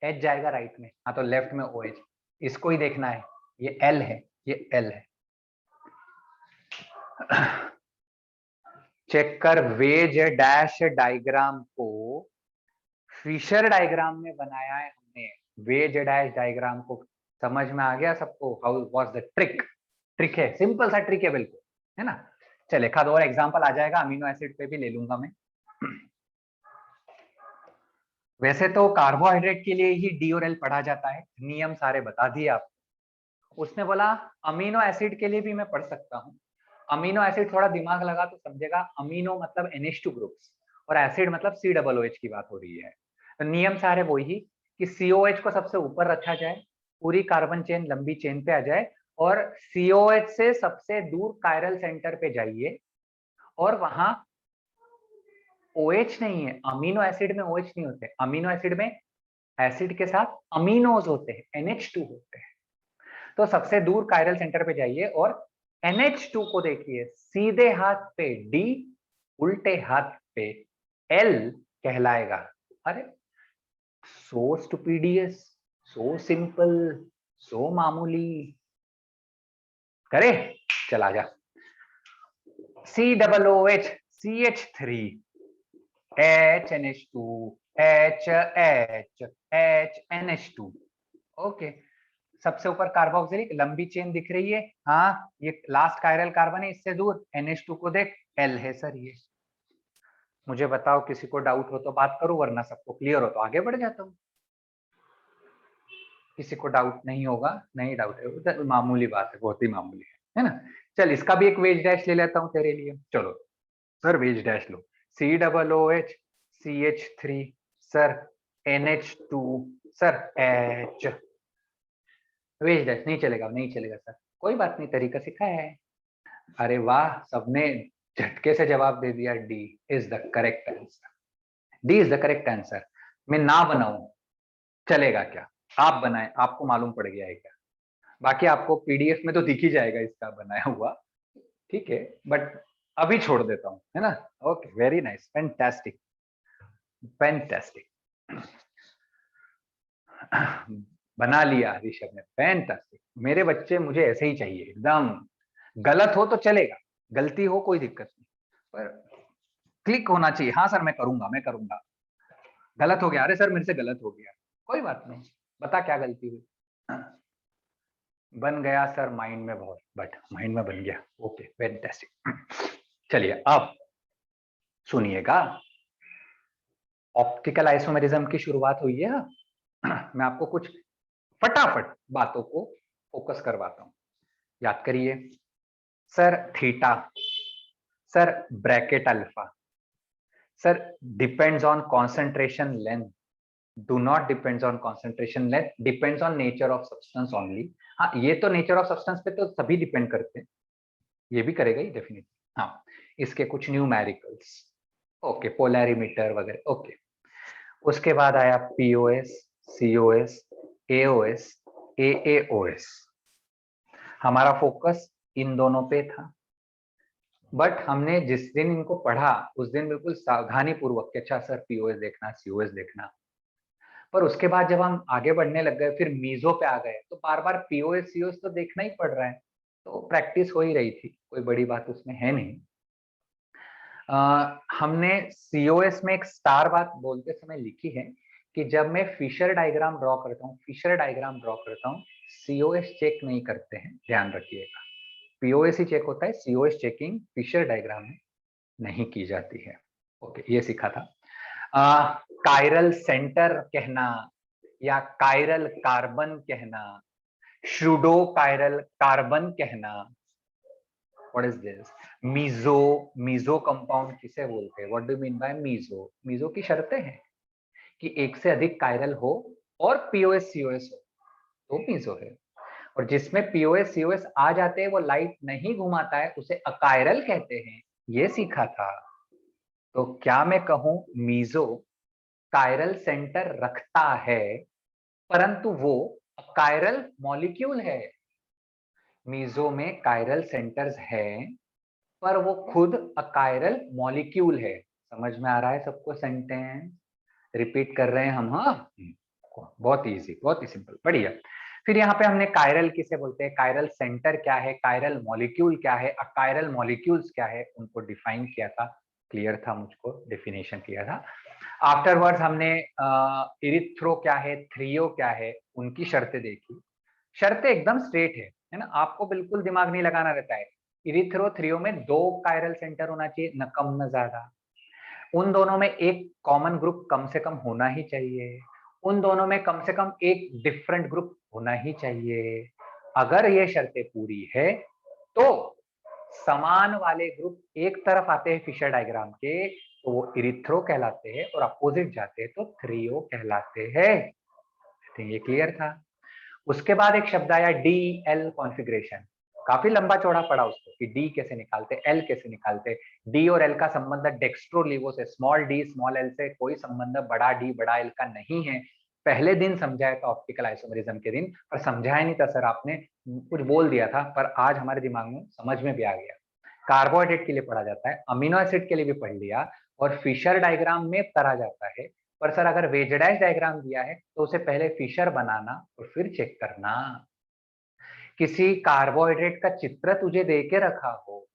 H जाएगा राइट में, हाँ तो लेफ्ट में OH, इसको ही देखना है, ये L है, ये L है। चेक कर, वेज डैश डायग्राम को फिशर डायग्राम में बनाया है हमने, वेज डैश डायग्राम को, समझ में आ गया सबको? How was the trick? Trick है, सिंपल सा ट्रिक है बिल्कुल, है ना? चल एक आध और एग्जांपल आ जाएगा, अमीनो एसिड पे भी ले लूंगा मैं। वैसे तो कार्बोहाइड्रेट के लिए ही डी और एल पढ़ा जाता है, नियम सारे बता दिए आपको। उसने बोला अमीनो एसिड के लिए भी मैं पढ़ सकता हूँ। अमीनो एसिड थोड़ा दिमाग लगा तो समझेगा, अमीनो मतलब NH2 ग्रुप्स और एसिड मतलब COOH की बात हो रही है। तो नियम सारे वही कि COH को सबसे ऊपर रखा जाए, पूरी कार्बन चेन लंबी चेन पे आ जाए, और COH से सबसे दूर कायरल सेंटर पे जाइए, और वहां OH नहीं है, अमीनो एसिड में OH नहीं होते, अमीनो एसिड में एसिड के साथ अमीनोज होते हैं, NH2 होते हैं। तो सबसे दूर कायरल सेंटर पे जाइए और NH2 को देखिए, सीधे हाथ पे D, उल्टे हाथ पे L कहलाएगा। अरे सो स्टुपिडियस, सो सिंपल, सो मामूली, करे चला जा। COOH CH3 HNH2 HNH2 okay. सबसे ऊपर कार्बोक्सिलिक लंबी चेन दिख रही है, हाँ ये लास्ट कायरल कार्बन है, इससे दूर NH2 को देख, L है सर ये। मुझे बताओ, किसी को डाउट हो तो बात करो, वरना सबको क्लियर हो तो आगे बढ़ जाता हूँ। किसी को डाउट नहीं होगा, नहीं डाउट है तो मामूली बात है, बहुत ही मामूली है ना? चल इसका भी एक वेज डैश ले लेता हूँ तेरे लिए, चलो सर वेज डैश लो। COOH CH3 sir NH2 sir H, veg dash नहीं चलेगा, नहीं चलेगा सर, कोई बात नहीं, तरीका सिखा है। अरे वाह, सबने झटके से जवाब दे दिया, D is the correct answer, D is the correct answer. मैं ना बनाऊं चलेगा क्या? आप बनाएं, आपको मालूम पड़ गया है क्या? बाकी आपको PDF में तो दिख ही जाएगा इसका बनाया हुआ, ठीक है, बट अभी छोड़ देता हूं, है ना? Okay, very nice, fantastic, fantastic. बना लिया ऋषभ ने, फैंटास्टिक। मेरे बच्चे मुझे ऐसे ही चाहिए एकदम, गलत हो तो चलेगा, गलती हो कोई दिक्कत नहीं, पर क्लिक होना चाहिए, हाँ सर मैं करूंगा, मैं करूंगा। गलत हो गया, अरे सर मेरे से गलत हो गया, कोई बात नहीं, बता क्या गलती हुई। बन गया सर माइंड में बहुत, बट माइंड में बन गया, ओके फैंटास्टिक। चलिए अब सुनिएगा, ऑप्टिकल आइसोमेरिज्म की शुरुआत हुई है। मैं आपको कुछ फटाफट बातों को फोकस करवाता हूं, याद करिए। Sir theta, sir bracket alpha, sir depends on concentration length, do not depends on concentration length, depends on nature of substance only. हाँ ये तो नेचर ऑफ सब्सटेंस पे तो सभी डिपेंड करते हैं, ये भी करेगा ही डेफिनेटली। हाँ इसके कुछ न्यूमेरिकल्स, ओके, पोलैरिमीटर वगैरह, ओके। उसके बाद आया POS COS AOS AAOS, हमारा फोकस इन दोनों पे था, बट हमने जिस दिन इनको पढ़ा उस दिन बिल्कुल सावधानी पूर्वक, अच्छा सर POS देखना, COS देखना, पर उसके बाद जब हम आगे बढ़ने लग गए, फिर मीजो पे आ गए, तो बार बार POS COS तो देखना ही पड़ रहा है, तो प्रैक्टिस हो ही रही थी, कोई बड़ी बात उसमें है नहीं। हमने COS में एक स्टार बात बोलते समय लिखी है कि जब मैं फिशर डायग्राम ड्रॉ करता हूँ, फिशर डायग्राम ड्रॉ करता हूँ, COS चेक नहीं करते हैं, ध्यान रखिएगा, POS ही चेक होता है, COS चेकिंग फिशर डायग्राम में नहीं की जाती है। ओके, ये सीखा था। कायरल सेंटर कहना या कायरल कार्बन कहना, शुडो कायरल कार्बन कहना, what is this? Meso compound किसे बोलते हैं? What do mean by meso? Meso की शर्तें हैं कि एक से अधिक कायरल हो और पीओएस सीओएस हो, तो पीजो है। और जिसमें पीओएस सीओएस आ जाते हैं वो लाइट नहीं घुमाता है, उसे अकायरल कहते हैं, ये सीखा था। तो क्या मैं कहूं मीजो कायरल सेंटर रखता है परंतु वो कायरल मॉलिक्यूल है। मीजो में कायरल सेंटर्स हैं पर वो खुद अकायरल मॉलिक्यूल है। समझ में आ रहा है सबको सेंटेंस? रिपीट कर रहे हैं हम, हाँ बहुत इजी, बहुत ही सिंपल, बढ़िया। फिर यहाँ पे हमने कायरल किसे बोलते हैं, कायरल सेंटर क्या है, कायरल मॉलिक्यूल क्या है, अकायरल मॉलिक्यूल्स क्या है, उनको डिफाइन किया था, क्लियर था मुझको, डेफिनेशन किया था। आफ्टरवर्ड्स हमने इरिथ्रो क्या है, थ्रियो क्या है, उनकी शर्तें देखी। शर्तें एकदम स्ट्रेट है ना, आपको बिल्कुल दिमाग नहीं लगाना रहता है। इरिथ्रो थ्रियो में 2 कायरल सेंटर होना चाहिए, न कम न ज्यादा। उन दोनों में एक कॉमन ग्रुप कम से कम होना ही चाहिए। उन दोनों में कम से कम एक डिफरेंट ग्रुप होना ही चाहिए। अगर ये शर्तें पूरी है तो समान वाले ग्रुप एक तरफ आते हैं फिशर डायग्राम के, तो वो इरिथ्रो कहलाते हैं, और अपोजिट जाते हैं तो थ्रियो कहलाते हैं। ये क्लियर था। उसके बाद एक शब्द आया डी एल कॉन्फ़िगरेशन। काफी लंबा चौड़ा पड़ा उसको कि डी कैसे निकालते, एल कैसे निकालते। डी और एल का संबंध डेक्स्ट्रोलीवो से, स्मॉल डी स्मॉल एल से कोई संबंध बड़ा डी बड़ा एल का नहीं है। पहले दिन समझाया था ऑप्टिकल आइसोमेरिज्म के दिन, पर समझाया नहीं था सर, आपने कुछ बोल दिया था, पर आज हमारे दिमाग में समझ में भी आ गया। कार्बोहाइड्रेट के लिए पढ़ा जाता है, अमीनो एसिड के लिए भी पढ़ लिया, और फिशर डायग्राम में करा जाता है। पर सर अगर वेजडाइज डायग्राम दिया है तो उसे पहले फिशर बनाना और फिर चेक करना। किसी कार्बोहाइड्रेट का चित्र तुझे दे के रखा हो,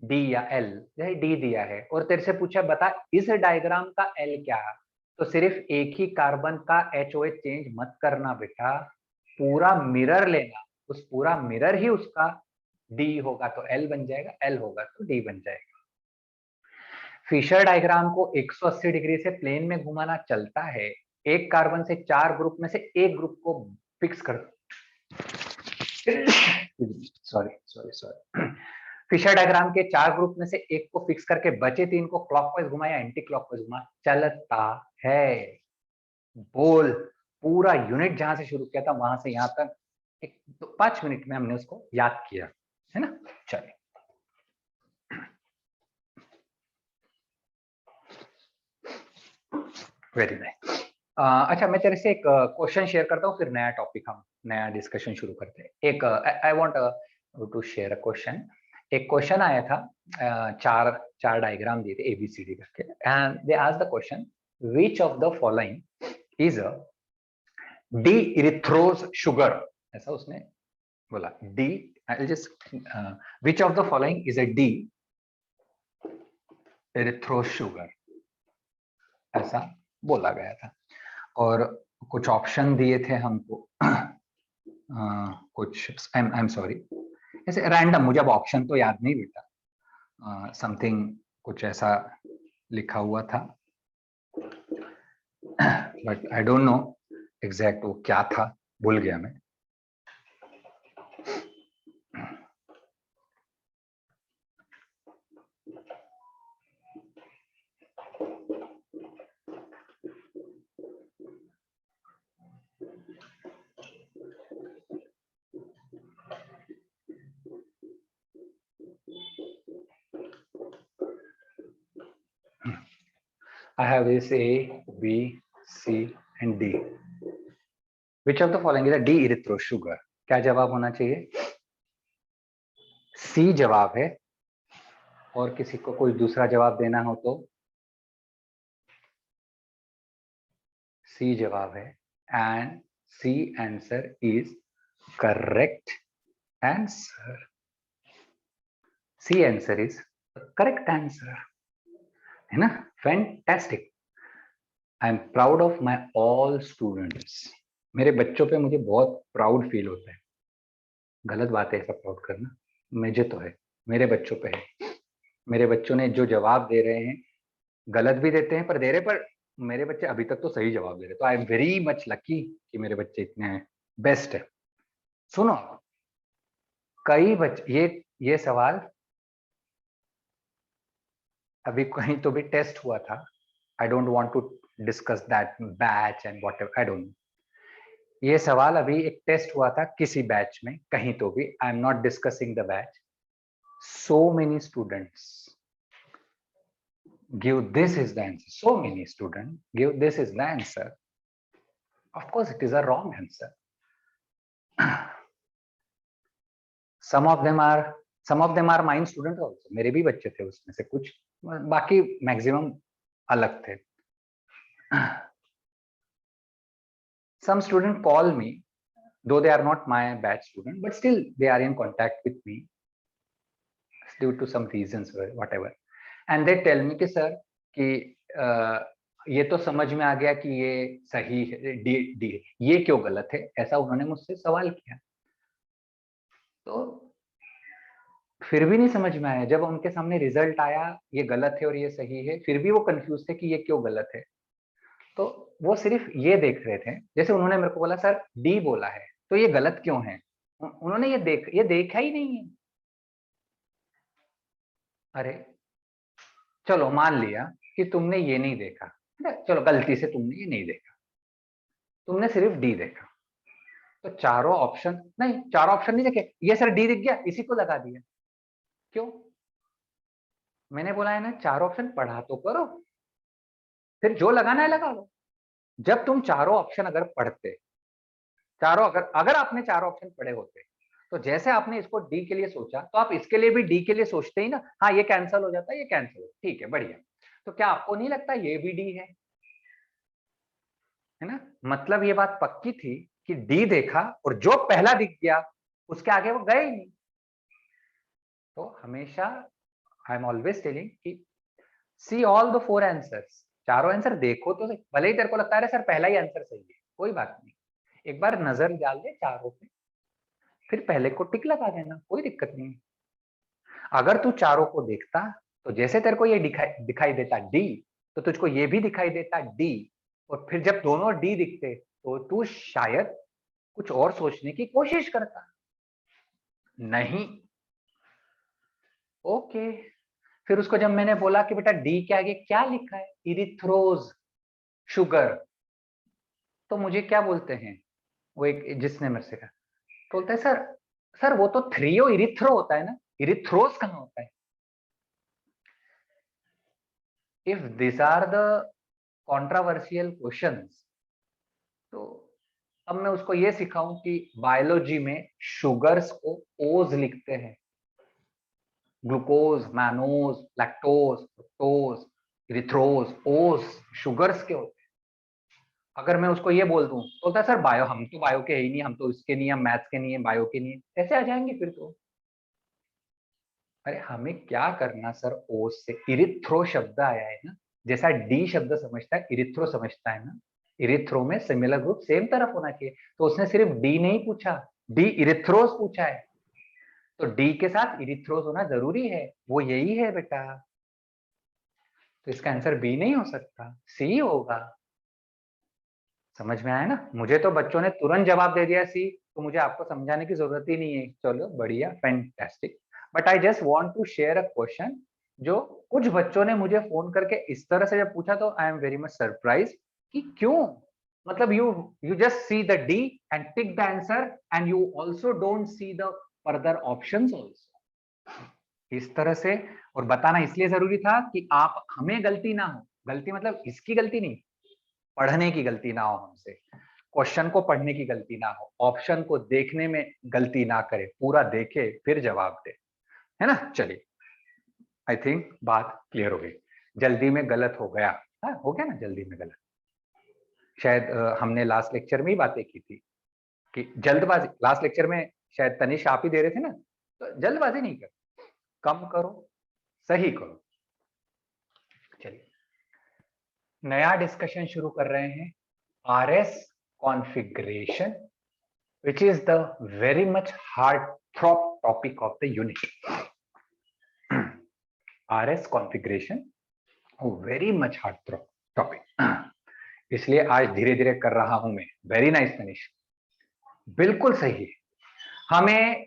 डी या एल, डी दिया है और तेरे से पूछा बता इस डायग्राम का एल क्या, तो सिर्फ एक ही कार्बन का एचओएच चेंज मत करना बेटा, पूरा मिरर लेना, उस पूरा मिरर ही उसका डी होगा तो एल बन जाएगा, एल होगा तो डी बन जाएगा। फिशर डायग्राम को 180 डिग्री से प्लेन में घुमाना चलता है। एक कार्बन से 4 ग्रुप में से एक ग्रुप को फिक्स कर sorry sorry sorry Fischer diagram के 4 ग्रुप में से एक को फिक्स करके बचे 3 को क्लॉकवाइज घुमाया, एंटी क्लॉकवाइज घुमा, चलता है। बोल, पूरा यूनिट जहां से शुरू किया था वहां से यहां तक 5 मिनट में हमने उसको याद किया है ना। चलिए वेरी नाइस। अच्छा मैं तेरे से एक क्वेश्चन शेयर करता हूँ, फिर नया टॉपिक हम नया डिस्कशन शुरू करते हैं। एक I want to share a question. एक क्वेश्चन आया था, चार डायग्राम दिए थे ABCD करके, and they asked the question which of the following is a D erythrose sugar. ऐसा उसने बोला, D I just which of the following is a D erythrose sugar, ऐसा बोला गया था। और कुछ ऑप्शन दिए थे हमको कुछ आई एम सॉरी, ऐसे रैंडम, मुझे अब ऑप्शन तो याद नहीं बेटा, समथिंग कुछ ऐसा लिखा हुआ था, but I don't no exact वो क्या था, भूल गया मैं। I have this A, B, C and D. Which of the following is a D erythro sugar? क्या जवाब होना चाहिए? C जवाब है, और किसी को कोई दूसरा जवाब देना हो तो C जवाब है, and C answer is correct answer. C answer is correct answer, है ना? Fantastic. I am proud of my all students. मेरे बच्चों पे मुझे बहुत प्राउड फील होता है। गलत बात है ऐसा प्राउड करना, मुझे तो है, मेरे बच्चों पे है। मेरे बच्चों ने जो जवाब दे रहे हैं, गलत भी देते हैं पर दे रहे, पर मेरे बच्चे अभी तक तो सही जवाब दे रहे, तो I am very much lucky कि मेरे बच्चे इतने हैं, बेस्ट है। सुनो, कई बच्चे, ये सवाल अभी कहीं तो भी टेस्ट हुआ था, I don't want to discuss that batch and whatever, I don't know. ये सवाल अभी एक टेस्ट हुआ था किसी बैच में, कहीं तो भी, I am not discussing the batch. So many students give this is the answer. So many students give this is the answer. Of course, it is a wrong answer. Some of them are mine students also. मेरे भी बच्चे थे उसमें से कुछ, बाकी maximum अलग थे। Some students call me, though they are not my batch student, but still they are in contact with me due to some reasons or whatever, and they tell me कि sir कि ये तो समझ में आ गया कि ये सही है, डी ये क्यों गलत है, ऐसा उन्होंने मुझसे सवाल किया। तो फिर भी नहीं समझ में आया, जब उनके सामने रिजल्ट आया ये गलत है और ये सही है, फिर भी वो कंफ्यूज थे कि ये क्यों गलत है। तो वो सिर्फ ये देख रहे थे, जैसे उन्होंने मेरे को बोला सर डी बोला है तो ये गलत क्यों है, उन्होंने ये देखा ही नहीं है। अरे चलो मान लिया कि तुमने ये नहीं देखा, चलो गलती से तुमने ये नहीं देखा, तुमने सिर्फ डी देखा, तो चारों ऑप्शन नहीं देखे, ये सर डी दिख गया इसी को लगा दिया। क्यों? मैंने बोला है ना, चारों ऑप्शन पढ़ा तो करो, फिर जो लगाना है लगा लो। जब तुम चारों ऑप्शन अगर पढ़ते, अगर आपने चारों ऑप्शन पढ़े होते, तो जैसे आपने इसको डी के लिए सोचा तो आप इसके लिए भी डी के लिए सोचते ही ना, हाँ ये कैंसिल हो जाता है, ये कैंसिल हो, ठीक है बढ़िया। तो क्या आपको नहीं लगता ये भी डी है ना? मतलब ये बात पक्की थी कि डी देखा और जो पहला दिख गया उसके आगे वो गए ही नहीं। तो हमेशा आई एम ऑलवेज टेलिंग कि सी ऑल द 4 आंसर्स, चारों आंसर देखो तो सही, भले ही तेरे को लगता है सर पहला ही आंसर सही है, कोई बात नहीं, एक बार नजर डाल दे चारों पे, फिर पहले को टिक लगा देना, कोई दिक्कत नहीं। अगर तू चारों को देखता तो जैसे तेरे को ये दिखाई देता डी, तो तुझको ये भी दिखाई देता डी, और फिर जब दोनों डी दिखते तो तू शायद कुछ और सोचने की कोशिश करता। नहीं, ओके। फिर उसको जब मैंने बोला कि बेटा डी के आगे क्या लिखा है, इरिथ्रोज शुगर, तो मुझे क्या बोलते हैं, वो एक जिसने मेरे से कहा, तो बोलते हैं सर वो तो थ्रियो इरिथ्रो होता है ना, इरिथ्रोज कहाँ होता है? If this are the controversial questions, तो अब मैं उसको ये सिखाऊं कि बायोलॉजी में शुगर्स को ओज लिखते हैं, ग्लूकोज, मैनोज, लैक्टोज, फ्रुक्टोज, इरिथ्रोज, ओज शुगर्स के होते हैं। अगर मैं उसको ये बोल दूं तो बोलता है सर बायो, हम तो बायो के है ही नहीं, हम तो इसके नहीं है, मैथ्स के नहीं है, बायो के नहीं है, कैसे आ जाएंगे फिर तो? अरे हमें क्या करना सर, ओज से इरिथ्रो शब्द आया है ना, जैसा डी शब्द समझता है इरिथ्रो समझता है ना, इरिथ्रो में सिमिलर ग्रुप सेम तरफ होना चाहिए। तो उसने सिर्फ डी नहीं पूछा, डी इरिथ्रोज पूछा है, तो डी के साथ इरिथ्रोज होना जरूरी है, वो यही है बेटा। तो इसका आंसर बी नहीं हो सकता, सी होगा। समझ में आया ना? मुझे तो बच्चों ने तुरंत जवाब दे दिया सी, तो मुझे आपको समझाने की जरूरत ही नहीं है। चलो बढ़िया, fantastic. But I just want to share a question, जो कुछ बच्चों ने मुझे फोन करके इस तरह से जब पूछा तो I am very much surprise कि क्यों, मतलब you just see the D and tick the answer and you also don't see the further options also, इस तरह से। और बताना इसलिए जरूरी था कि आप, हमें गलती ना हो, गलती मतलब इसकी गलती नहीं, पढ़ने की गलती ना हो हमसे, क्वेश्चन को पढ़ने की गलती ना हो, ऑप्शन को देखने में गलती ना करे, पूरा देखे फिर जवाब दे, है ना? चलिए, आई थिंक बात क्लियर हो गई। जल्दी में गलत हो गया, हो गया ना जल्दी में गलत। शायद हमने लास्ट लेक्चर में ही बातें की थी कि जल्दबाजी, लास्ट लेक्चर में शायद तनिष आप ही दे रहे थे ना, तो जल्दबाजी नहीं कर, कम करो, सही करो। चलिए नया डिस्कशन शुरू कर रहे हैं, RS configuration, which is the very much heartthrob topic of the unit. RS configuration, very much heartthrob topic. इसलिए आज धीरे धीरे कर रहा हूं मैं। वेरी नाइस तनिष, बिल्कुल सही है। हमें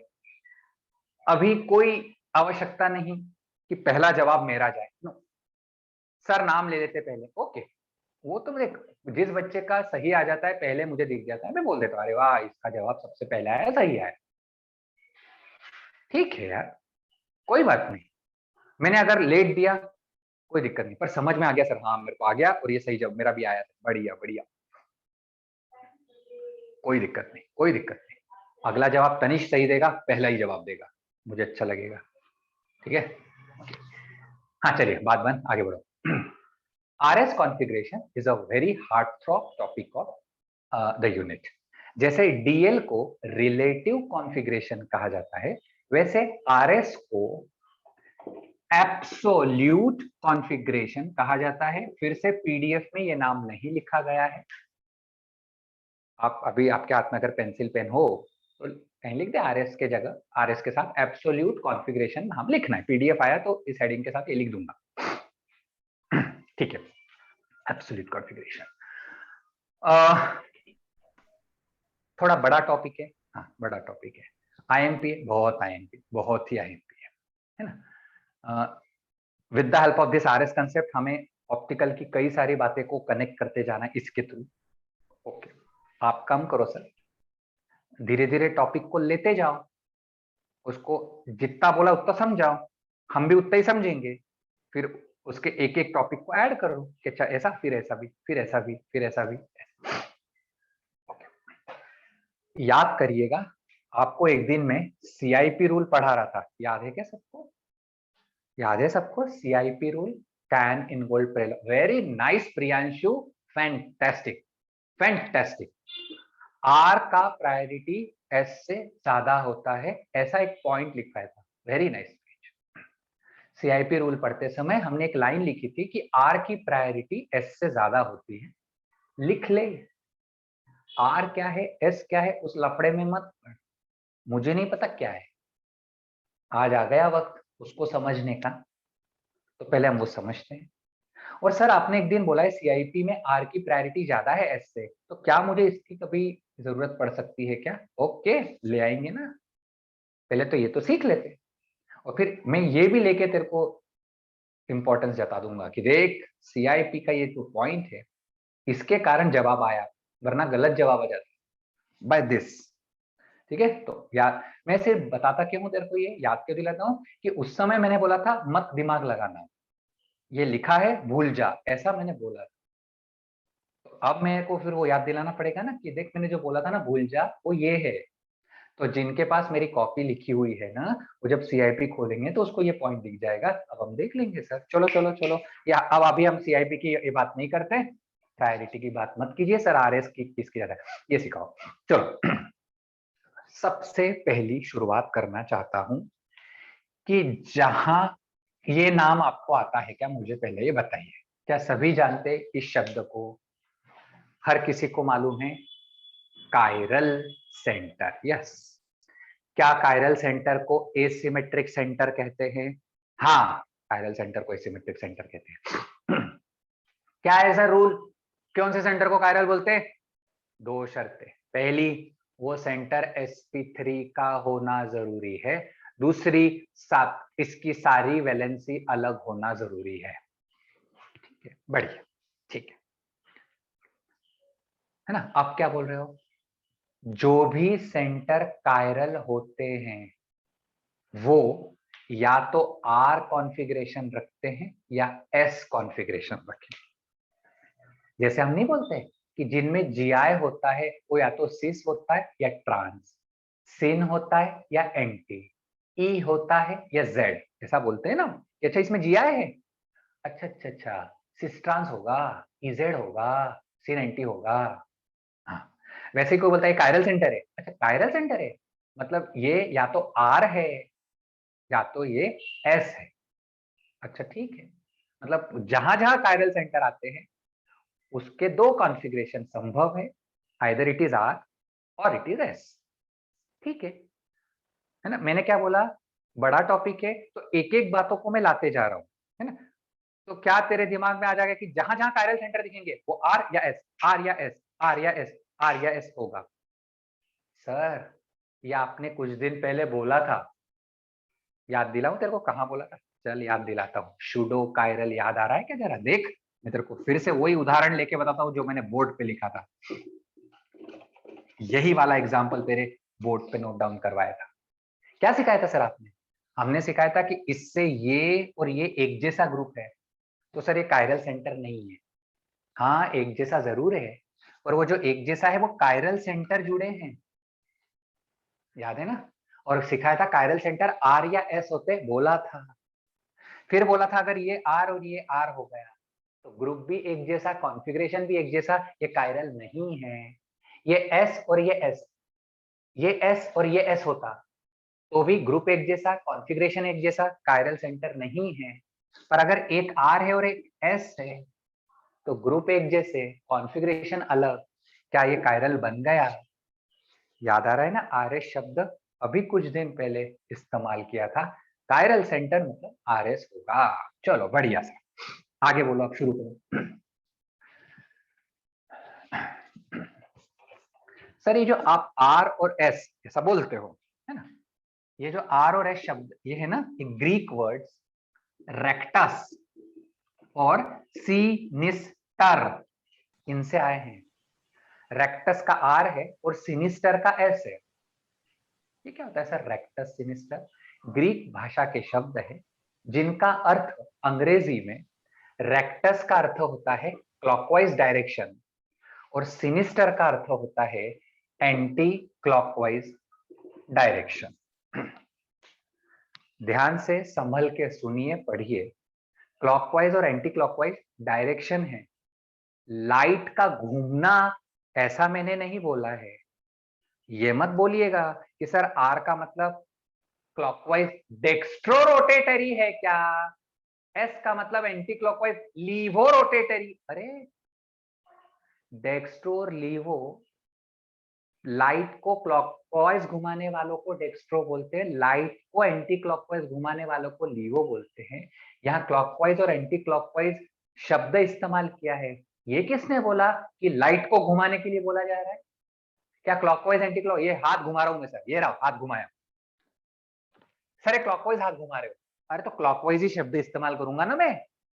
अभी कोई आवश्यकता नहीं कि पहला जवाब मेरा जाए, नो, सर नाम ले लेते पहले, ओके, वो तो मुझे, जिस बच्चे का सही आ जाता है पहले मुझे दिख जाता है, मैं बोल देता हूँ अरे वाह इसका जवाब सबसे पहले आया, सही आया, ठीक है यार, कोई बात नहीं। मैंने अगर लेट दिया कोई दिक्कत नहीं, पर समझ में आ गया सर, हाँ मेरे को आ गया और ये सही जवाब मेरा भी आया, बढ़िया बढ़िया, कोई दिक्कत नहीं, कोई दिक्कत नहीं। अगला जवाब तनिष सही देगा, पहला ही जवाब देगा, मुझे अच्छा लगेगा, ठीक है। हाँ चलिए बात बंद, आगे बढ़ो। RS configuration is a very heart throb topic of the unit. जैसे DL को रिलेटिव कॉन्फ़िगरेशन कहा जाता है, वैसे RS को एब्सोल्यूट कॉन्फ़िगरेशन कहा जाता है। फिर से PDF में ये नाम नहीं लिखा गया है, आप अभी आपके हाथ में अगर पेंसिल पेन हो तो कहीं लिख दे RS के जगह, RS के साथ एब्सोल्यूट कॉन्फ़िगरेशन नाम लिखना है। PDF आया तो इस हेडिंग के साथ ये लिख दूंगा, ठीक है, एब्सोल्यूट कॉन्फ़िगरेशन। थोड़ा बड़ा टॉपिक है, हाँ बड़ा टॉपिक है, IMP बहुत IMP, बहुत ही IMP है ना। With the help of this RS concept हमें ऑप्टिकल की कई सारी बातें को कनेक्ट करते जाना है इसके थ्रू। ओके, आप कम करो सर, धीरे धीरे टॉपिक को लेते जाओ, उसको जितना बोला उतना समझाओ, हम भी उतना ही समझेंगे, फिर उसके एक एक टॉपिक को ऐड करो कि अच्छा ऐसा, फिर ऐसा भी, फिर ऐसा भी, फिर ऐसा भी। याद करिएगा, आपको एक दिन में CIP रूल पढ़ा रहा था, याद है क्या सबको? याद है सबको CIP rule? Tan involve parallel, very nice Priyanshu, fantastic fantastic. R का प्रायोरिटी S से ज्यादा होता है, ऐसा एक पॉइंट लिखा था, वेरी नाइस। CIP रूल पढ़ते समय हमने एक लाइन लिखी थी कि R की प्रायोरिटी S से ज्यादा होती है, लिख ले। R क्या है, S क्या है, उस लफड़े में मत पड़, मुझे नहीं पता क्या है, आज आ गया वक्त उसको समझने का, तो पहले हम वो समझते हैं। और सर आपने एक दिन बोला है CIP में R की प्रायोरिटी ज्यादा है S से, तो क्या मुझे इसकी कभी जरूरत पड़ सकती है क्या? ओके, ले आएंगे ना, पहले तो ये तो सीख लेते, और फिर मैं ये भी लेके तेरे को इंपॉर्टेंस जता दूंगा कि देख CIP का ये जो पॉइंट है इसके कारण जवाब आया, वरना गलत जवाब आ जाता बाय दिस, ठीक है। तो याद, मैं सिर्फ बताता क्यों हूं तेरे को, ये याद क्यों दिलाता हूँ कि उस समय मैंने बोला था मत दिमाग लगाना, ये लिखा है भूल जा, ऐसा मैंने बोला। तो अब मेरे को फिर वो याद दिलाना पड़ेगा ना कि देख मैंने जो बोला था ना भूल जा, वो ये है। तो जिनके पास मेरी कॉपी लिखी हुई है ना, वो जब CIP खोलेंगे तो उसको ये पॉइंट दिख जाएगा, अब हम देख लेंगे सर, चलो चलो चलो। या अब अभी हम CIP की ये बात नहीं करते, प्रायोरिटी की बात मत कीजिए सर, RS की किसकी ज्यादा, ये सिखाओ। चलो, सबसे पहली शुरुआत करना चाहता हूं कि जहां ये नाम आपको आता है क्या, मुझे पहले ये बताइए, क्या सभी जानते इस शब्द को? हर किसी को मालूम है, कायरल सेंटर, यस। क्या कायरल सेंटर को एसिमेट्रिक सेंटर कहते हैं? हाँ, कायरल सेंटर को एसिमेट्रिक सेंटर कहते हैं। क्या है ऐसा रूल, कौन से सेंटर को कायरल बोलते हैं? दो शर्तें, पहली वो सेंटर sp3 का होना जरूरी है, दूसरी साथ इसकी सारी वैलेंसी अलग होना जरूरी है, ठीक है, बढ़िया, ठीक है ना। आप क्या बोल रहे हो, जो भी सेंटर कायरल होते हैं वो या तो R कॉन्फ़िगरेशन रखते हैं या S कॉन्फ़िगरेशन रखते हैं। जैसे हम नहीं बोलते कि जिनमें GI होता है वो या तो सिस होता है या ट्रांस, सिन होता है या एंटी, ई होता है या जेड, ऐसा बोलते हैं ना कि अच्छा इसमें GI है, अच्छा अच्छा अच्छा, सिस ट्रांस होगा, इजेड होगा, सिन एंटी होगा। हाँ, वैसे ही कोई बोलता है कायरल सेंटर है, अच्छा कायरल सेंटर है मतलब ये या तो R है या तो ये S है, अच्छा ठीक है। मतलब जहां जहां कायरल सेंटर आते हैं उसके दो कॉन्फ़िगरेशन संभव है, आइदर इट इज R और इट इज S, ठीक है ना। मैंने क्या बोला, बड़ा टॉपिक है तो एक एक बातों को मैं लाते जा रहा हूं, है ना। तो क्या तेरे दिमाग में आ जाएगा कि जहां जहां कायरल सेंटर दिखेंगे वो R या S, R या S, R या S, R या S होगा? सर ये आपने कुछ दिन पहले बोला था, याद दिलाऊं तेरे को कहां बोला था? चल याद दिलाता हूँ, शूडो कायरल याद आ रहा है क्या? जरा देख, मैं तेरे को फिर से वही उदाहरण लेके बताता हूँ जो मैंने बोर्ड पे लिखा था। यही वाला एग्जाम्पल तेरे बोर्ड पे नोट डाउन करवाया था। क्या सिखाया था सर आपने? हमने सिखाया था कि इससे ये और ये एक जैसा ग्रुप है, तो सर ये कायरल सेंटर नहीं है। हाँ, एक जैसा जरूर है, और वो जो एक जैसा है वो कायरल सेंटर जुड़े हैं, याद है ना? और सिखाया था कायरल सेंटर आर या एस होते, बोला था। फिर बोला था अगर ये आर और ये आर हो गया तो ग्रुप भी एक जैसा, कॉन्फ़िगरेशन भी एक जैसा, ये कायरल नहीं है। ये एस और ये एस, ये एस और ये एस होता तो भी ग्रुप एक जैसा, कॉन्फ़िगरेशन एक जैसा, कायरल सेंटर नहीं है। पर अगर एक आर है और एक एस है तो ग्रुप एक जैसे, कॉन्फ़िगरेशन अलग, क्या ये कायरल बन गया? याद आ रहा है ना? आर एस शब्द अभी कुछ दिन पहले इस्तेमाल किया था। कायरल सेंटर मतलब आर एस होगा। चलो बढ़िया सा, आगे बोलो, अब शुरू करो। सर ये जो आप आर और एस ऐसा बोलते हो, है ना, ये जो आर और एस शब्द ये है ना, ये ग्रीक वर्ड्स रेक्टस और सिनिस्टर इनसे आए हैं। रेक्टस का आर है और सिनिस्टर का एस है। ये क्या होता है सर रेक्टस सिनिस्टर? ग्रीक भाषा के शब्द है जिनका अर्थ अंग्रेजी में, रेक्टस का अर्थ होता है क्लॉकवाइज डायरेक्शन और सिनिस्टर का अर्थ होता है एंटी क्लॉकवाइज डायरेक्शन। ध्यान से संभल के सुनिए, पढ़िए। क्लॉकवाइज और एंटी क्लॉकवाइज डायरेक्शन है। लाइट का घूमना ऐसा मैंने नहीं बोला है। ये मत बोलिएगा कि सर आर का मतलब क्लॉकवाइज डेक्स्ट्रो रोटेटरी है क्या, एस का मतलब एंटी क्लॉकवाइज लीवो रोटेटरी। अरे डेक्स्ट्रो और लीवो, लाइट को क्लॉकवाइज घुमाने वालों को डेक्स्ट्रो बोलते हैं, लाइट को एंटी क्लॉकवाइज घुमाने वालों को लीवो बोलते हैं। यहाँ क्लॉकवाइज और एंटी क्लॉकवाइज शब्द इस्तेमाल किया है। ये किसने बोला कि लाइट को घुमाने के लिए बोला जा रहा है? क्या क्लॉकवाइज एंटी क्लॉक? ये हाथ घुमा रहा हूं मैं सर, ये रहा हाथ घुमाया सर, ये क्लॉकवाइज हाथ घुमा रहे हो। अरे तो क्लॉकवाइज ही शब्द इस्तेमाल करूंगा ना मैं।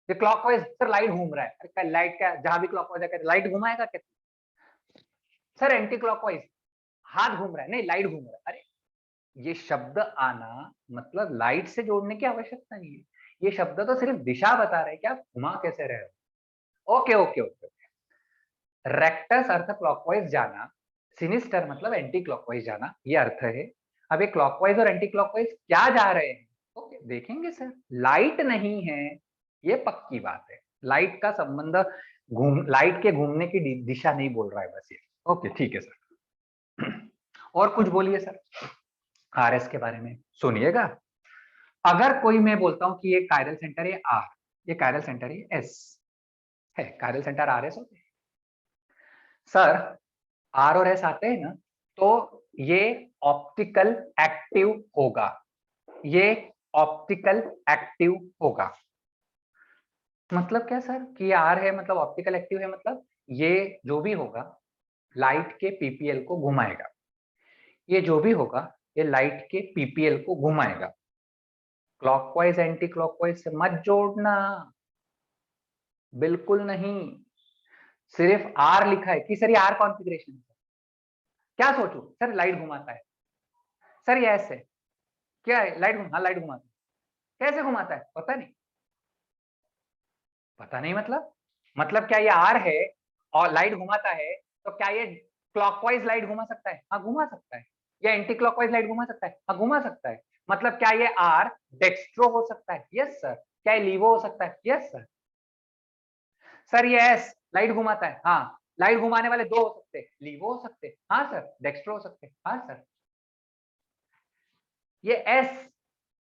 ये क्लॉकवाइज सर लाइट घूम रहा है, अरे लाइट का जहां भी क्लॉकवाइज है लाइट घुमाएगा क्या? सर एंटी क्लॉकवाइज हाथ घूम रहा है, नहीं लाइट घूम रहा है। अरे ये शब्द आना मतलब लाइट से जोड़ने की आवश्यकता नहीं है। ये शब्द तो सिर्फ दिशा बता रहे हैं कि आप घुमा कैसे रहे हो। Okay okay okay. रेक्टस अर्थ क्लॉकवाइज जाना, सिनिस्टर मतलब एंटी क्लॉकवाइज जाना, ये अर्थ है। अब ये क्लॉकवाइज और एंटी क्लॉकवाइज क्या जा रहे हैं? ओके देखेंगे सर। लाइट नहीं है, ये पक्की बात है। लाइट का संबंध लाइट के घूमने की दिशा नहीं बोल रहा है बस ये। ओके ठीक है सर। और कुछ बोलिए सर आरएस के बारे में, सुनिएगा। अगर कोई मैं बोलता हूं कि ये कायरल सेंटर है आर, ये कायरल सेंटर है एस, है कायरल सेंटर आर एस होते हैं सर। आर और एस आते हैं ना तो ये ऑप्टिकल एक्टिव होगा, ये ऑप्टिकल एक्टिव होगा। मतलब क्या सर कि ये आर है मतलब ऑप्टिकल एक्टिव है, मतलब ये जो भी होगा लाइट के पीपीएल को घुमाएगा। ये जो भी होगा ये लाइट के पीपीएल को घुमाएगा। क्लॉकवाइज एंटी क्लॉकवाइज से मत जोड़ना, बिल्कुल नहीं। सिर्फ आर लिखा है कि सर ये आर कॉन्फ़िगरेशन है, क्या सोचू सर लाइट घुमाता है, सर ये ऐसे क्या है लाइट हाँ लाइट घुमाता है, कैसे घुमाता है पता नहीं, पता नहीं मतलब क्या ये आर है और लाइट घुमाता है तो क्या ये क्लॉकवाइज लाइट घुमा सकता है? हाँ घुमा सकता है। या एंटी क्लॉकवाइज लाइट घुमा सकता है? हाँ घुमा सकता है। मतलब क्या ये आर डेक्स्ट्रो हो सकता है? Yes sir. क्या ये लीवो हो सकता है? Yes sir. सर ये एस लाइट घुमाता है? हाँ। लाइट घुमाने वाले दो हो सकते हैं, लीवो हो सकते हैं, हाँ सर। डेक्स्ट्रो हो सकते हैं, हाँ सर। ये एस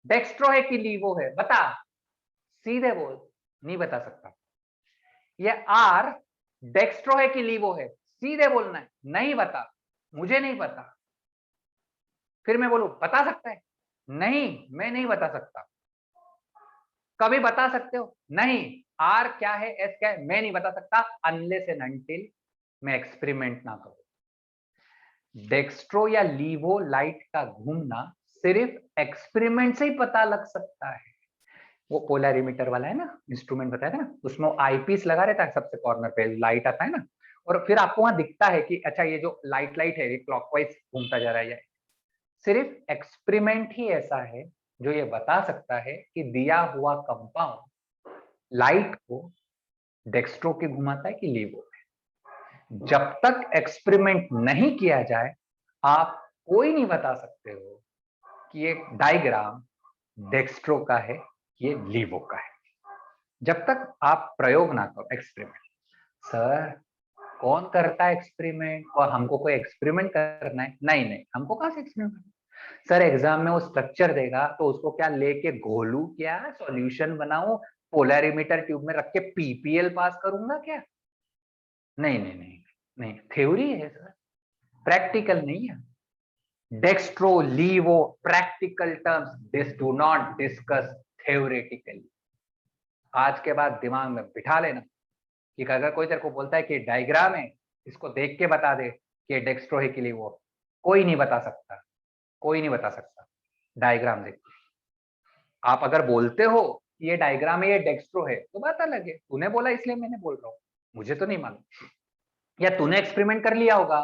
डेक्स्ट्रो है कि लीवो है बता, सीधे बोल। नहीं बता सकता। ये आर डेक्स्ट्रो है कि लीवो है, सीधे बोलना है। नहीं बता, मुझे नहीं पता। फिर मैं बोलूं बता सकता है? नहीं, मैं नहीं बता सकता। कभी बता सकते हो? नहीं। आर क्या है एस क्या है मैं नहीं बता सकता अनलेस एंड अनटिल मैं एक्सपेरिमेंट ना करूं। डेक्स्ट्रो या लीवो लाइट का घूमना सिर्फ एक्सपेरिमेंट से ही पता लग सकता है। वो पोलैरिमीटर वाला है ना इंस्ट्रूमेंट बताया था ना, उसमें वो आईपीस लगा रहता है सबसे कॉर्नर पे, लाइट आता है ना, और फिर आपको वहां दिखता है कि अच्छा ये जो लाइट है ये क्लॉकवाइज घूमता जा रहा है। सिर्फ एक्सपेरिमेंट ही ऐसा है जो ये बता सकता है कि दिया हुआ कंपाउंड लाइट को डेक्स्ट्रो के घुमाता है कि लीवो पे। जब तक एक्सपेरिमेंट नहीं किया जाए आप कोई नहीं बता सकते हो कि ये डायग्राम डेक्स्ट्रो का है, ये लीवो का है, जब तक आप प्रयोग ना करो एक्सपेरिमेंट। सर कौन करता है एक्सपेरिमेंट, और हमको कोई एक्सपेरिमेंट करना है? नहीं नहीं, हमको कहां से एक्सपेरिमेंट करना है? सर एग्जाम में वो स्ट्रक्चर देगा तो उसको क्या लेके घोलू, क्या सॉल्यूशन बनाऊं, पोलैरिमीटर ट्यूब में रख के पीपीएल पास करूंगा क्या? नहीं नहीं नहीं नहीं, थ्योरी है सर, प्रैक्टिकल नहीं है। Dextro levo practical terms, this do not discuss theoretically. आज के बाद दिमाग में बिठा लेना कि अगर कोई तेरे को बोलता है कि डायग्राम है, इसको देख के बता दे कि ये डेक्स्ट्रो है कि लीवो, कोई नहीं बता सकता, कोई नहीं बता सकता डायग्राम देख। आप अगर बोलते हो ये डायग्राम है ये डेक्स्ट्रो है तो बात अलग है, तूने बोला इसलिए मैंने बोल रहा हूँ, मुझे तो नहीं मालूम। या तूने एक्सपेरिमेंट कर लिया होगा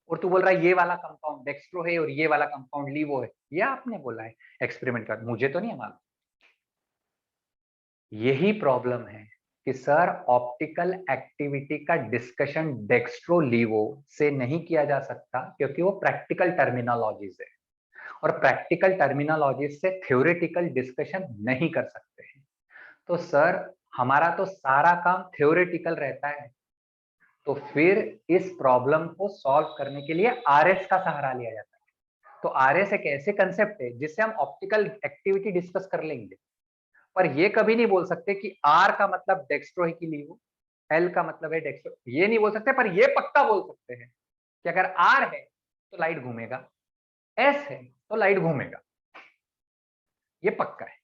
और तू बोल रहा है ये वाला कंपाउंड डेक्स्ट्रो है और ये वाला कंपाउंड लीवो है, ये आपने बोला है एक्सपेरिमेंट कर, मुझे तो नहीं मालूम। यही प्रॉब्लम है कि सर ऑप्टिकल एक्टिविटी का डिस्कशन डेक्स्ट्रो लीवो से नहीं किया जा सकता क्योंकि वो प्रैक्टिकल टर्मिनोलॉजीज है, और प्रैक्टिकल टर्मिनोलॉजीज से थ्योरेटिकल डिस्कशन नहीं कर सकते हैं। तो सर हमारा तो सारा काम थ्योरेटिकल रहता है, तो फिर इस प्रॉब्लम को सॉल्व करने के लिए आरएस का सहारा लिया जाता है। तो आरएस एक ऐसे कंसेप्ट है जिससे हम ऑप्टिकल एक्टिविटी डिस्कस कर लेंगे, पर ये कभी नहीं बोल सकते कि आर का मतलब डेक्स्ट्रो है कि लीवो, एल का मतलब है डेक्स्ट्रो, ये नहीं बोल सकते, पर ये पक्का बोल सकते हैं कि अगर आर है तो लाइट घूमेगा, एस है तो लाइट घूमेगा, ये पक्का है।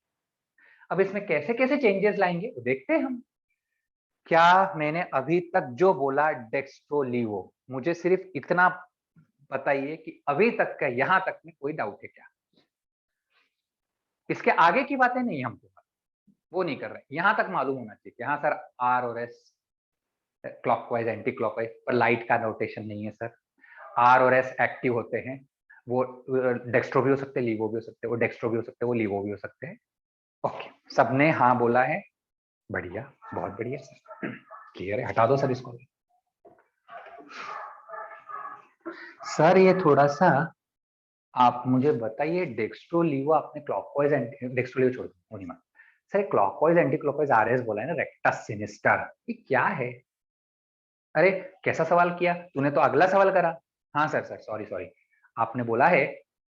अब इसमें कैसे कैसे चेंजेस लाएंगे वो देखते हैं हम। क्या मैंने अभी तक जो बोला डेक्स्ट्रो लीवो, मुझे सिर्फ इतना बताइए कि अभी तक का यहां तक में कोई डाउट है क्या? इसके आगे की बातें नहीं, हमको वो नहीं कर रहे, यहां तक मालूम होना चाहिए कि हाँ सर आर और एस क्लॉकवाइज एंटी क्लॉकवाइज, पर लाइट का नोटेशन नहीं है सर। आर और एस एक्टिव होते हैं, वो डेक्स्ट्रो भी हो सकते हैं लीवो भी हो सकते हैं, वो डेक्स्ट्रो भी हो सकते हैं वो लीवो भी हो सकते हैं। ओके, सबने हाँ बोला है, बढ़िया, बहुत बढ़िया सर, क्लियर है, हटा दो सर इसको। सर ये थोड़ा सा आप मुझे बताइए, डेक्स्ट्रो लीवो आपने क्लॉकवाइज एंटी, डेक्स्ट्रो लीवो छोड़ दो नहीं, sir clockwise anti clockwise RS बोला है ना, रेक्टस सिनिस्टर, ये क्या है? अरे कैसा सवाल किया तूने, तो अगला सवाल करा। हाँ सर सर सॉरी सॉरी, आपने बोला है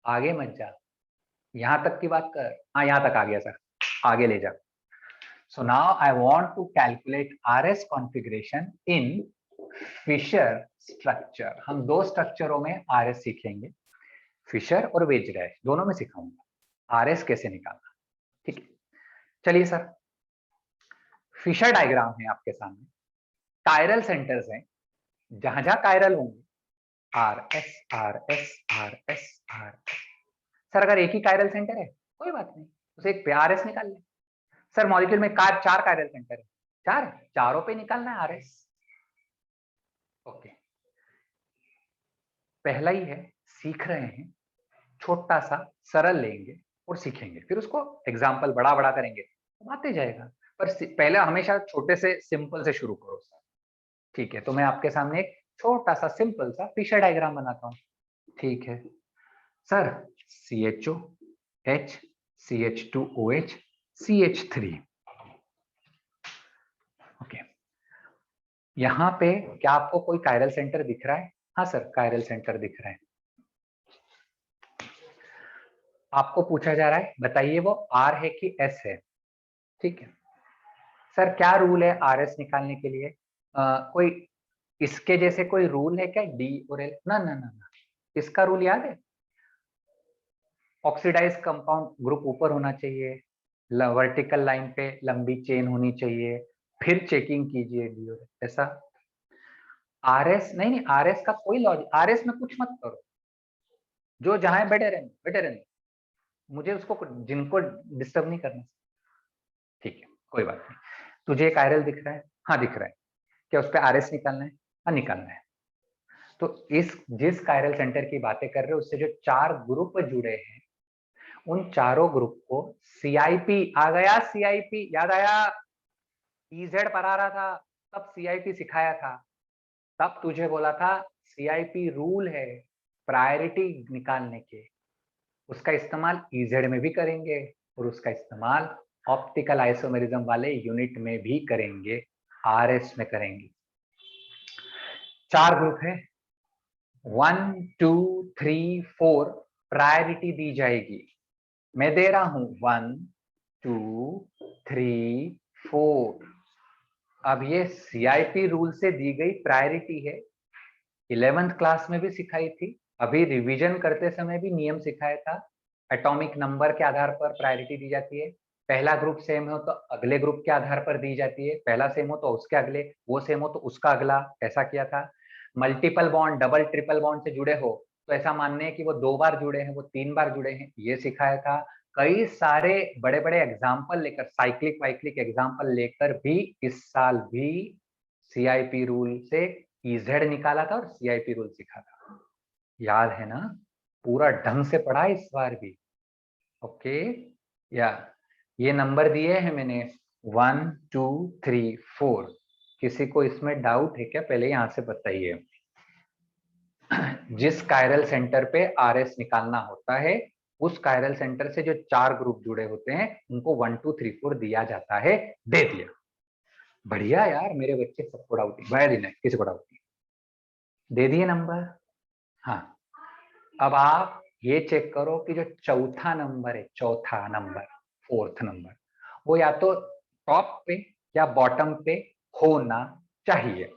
आगे मत जा, यहां तक की बात कर, हाँ यहाँ तक आ गया सर, आगे ले जा। So now I want to calculate RS configuration in Fischer structure. हम दो स्ट्रक्चरों में आरएस सीखेंगे, फिशर और वेज रैश, दोनों में सिखाऊंगा आरएस कैसे निकालना। ठीक है, चलिए सर, फिशर डायग्राम है आपके सामने, कायरल सेंटर्स हैं, जहां जहां कायरल होंगे R S R S R S R S. Sir अगर एक ही कायरल सेंटर है कोई बात नहीं, उसे एक पे आर एस निकाल ले। सर मॉलिक्यूल में चार कायरल सेंटर है, चार, चारों पे निकालना है आर एस। ओके, पहला ही है, सीख रहे हैं, छोटा सा सरल लेंगे और सीखेंगे, फिर उसको एग्जाम्पल बड़ा बड़ा करेंगे तो आते जाएगा, पर पहले हमेशा छोटे से सिंपल से शुरू करो सर। ठीक है, तो मैं आपके सामने एक छोटा सा सिंपल सा फिशर डायग्राम बनाता हूँ। ठीक है sir, CHO H CH2OH CH3। Okay, यहाँ पे क्या आपको कोई कायरल सेंटर दिख रहा है? हाँ सर कायरल सेंटर दिख रहा है। आपको पूछा जा रहा है बताइए वो R है कि S है। ठीक है सर, क्या रूल है RS निकालने के लिए? कोई इसके जैसे कोई रूल है क्या, D और L? ना ना ना ना, इसका रूल याद है, ऑक्सीडाइज कंपाउंड ग्रुप ऊपर होना चाहिए, वर्टिकल लाइन पे लंबी चेन होनी चाहिए, फिर चेकिंग कीजिए डी और ऐसा। आरएस नहीं नहीं, आरएस का कोई लॉजिक, आरएस में कुछ मत करो, जो जहां है बैठे रहने, बैठे रहने, मुझे उसको जिनको डिस्टर्ब नहीं करना। ठीक है, कोई बात नहीं। तुझे एक आयरल दिख रहा है? हाँ दिख रहा है। क्या उस पर आरएस निकालना है? हाँ निकालना है। तो इस जिस कायरल सेंटर की बातें कर रहे हो उससे जो 4 ग्रुप जुड़े हैं, उन चारों ग्रुप को सीआईपी आ गया। सीआईपी याद आया? ईजेड पढ़ा रहा था तब सीआईपी सिखाया था, तब तुझे बोला था सीआईपी रूल है प्रायोरिटी निकालने के, उसका इस्तेमाल ईजेड में भी करेंगे और उसका इस्तेमाल ऑप्टिकल आइसोमेरिज्म वाले यूनिट में भी करेंगे, आरएस में करेंगे। 4 ग्रुप है, 1 2 3 4 प्रायोरिटी दी जाएगी। मैं दे रहा हूं 1 2 3 4। अब ये सीआईपी रूल से दी गई प्रायोरिटी है, 11th क्लास में भी सिखाई थी, अभी रिवीजन करते समय भी नियम सिखाया था। एटॉमिक नंबर के आधार पर प्रायोरिटी दी जाती है, पहला ग्रुप सेम हो तो अगले ग्रुप के आधार पर दी जाती है, पहला सेम हो तो उसके अगले, वो सेम हो तो उसका अगला, ऐसा किया था। Multiple bond double triple bond से जुड़े हो तो ऐसा मानने हैं कि वो 2 बार जुड़े हैं, वो 3 बार जुड़े हैं, ये सिखाया था। कई सारे बड़े बड़े एग्जाम्पल लेकर, साइक्लिक वाइक्लिक एग्जाम्पल लेकर भी इस साल भी सीआईपी रूल से ईजेड निकाला था और सीआईपी रूल सीखा था। याद है ना? पूरा ढंग से पढ़ा इस बार भी। ओके, या ये नंबर दिए हैं मैंने 1 2 3 4। किसी को इसमें डाउट है क्या? पहले यहां से बताइए। जिस कायरल सेंटर पे आरएस निकालना होता है, उस कायरल सेंटर से जो 4 ग्रुप जुड़े होते हैं उनको 1 2 3 4 दिया जाता है। दे दिया, बढ़िया यार, मेरे बच्चे सबको डाउट नहीं, वेरी नाइस, किसी को डाउट नहीं, दे दिए नंबर। हाँ, अब आप ये चेक करो कि जो चौथा नंबर है, चौथा नंबर, 4th नंबर, वो या तो टॉप पे या बॉटम पे होना चाहिए।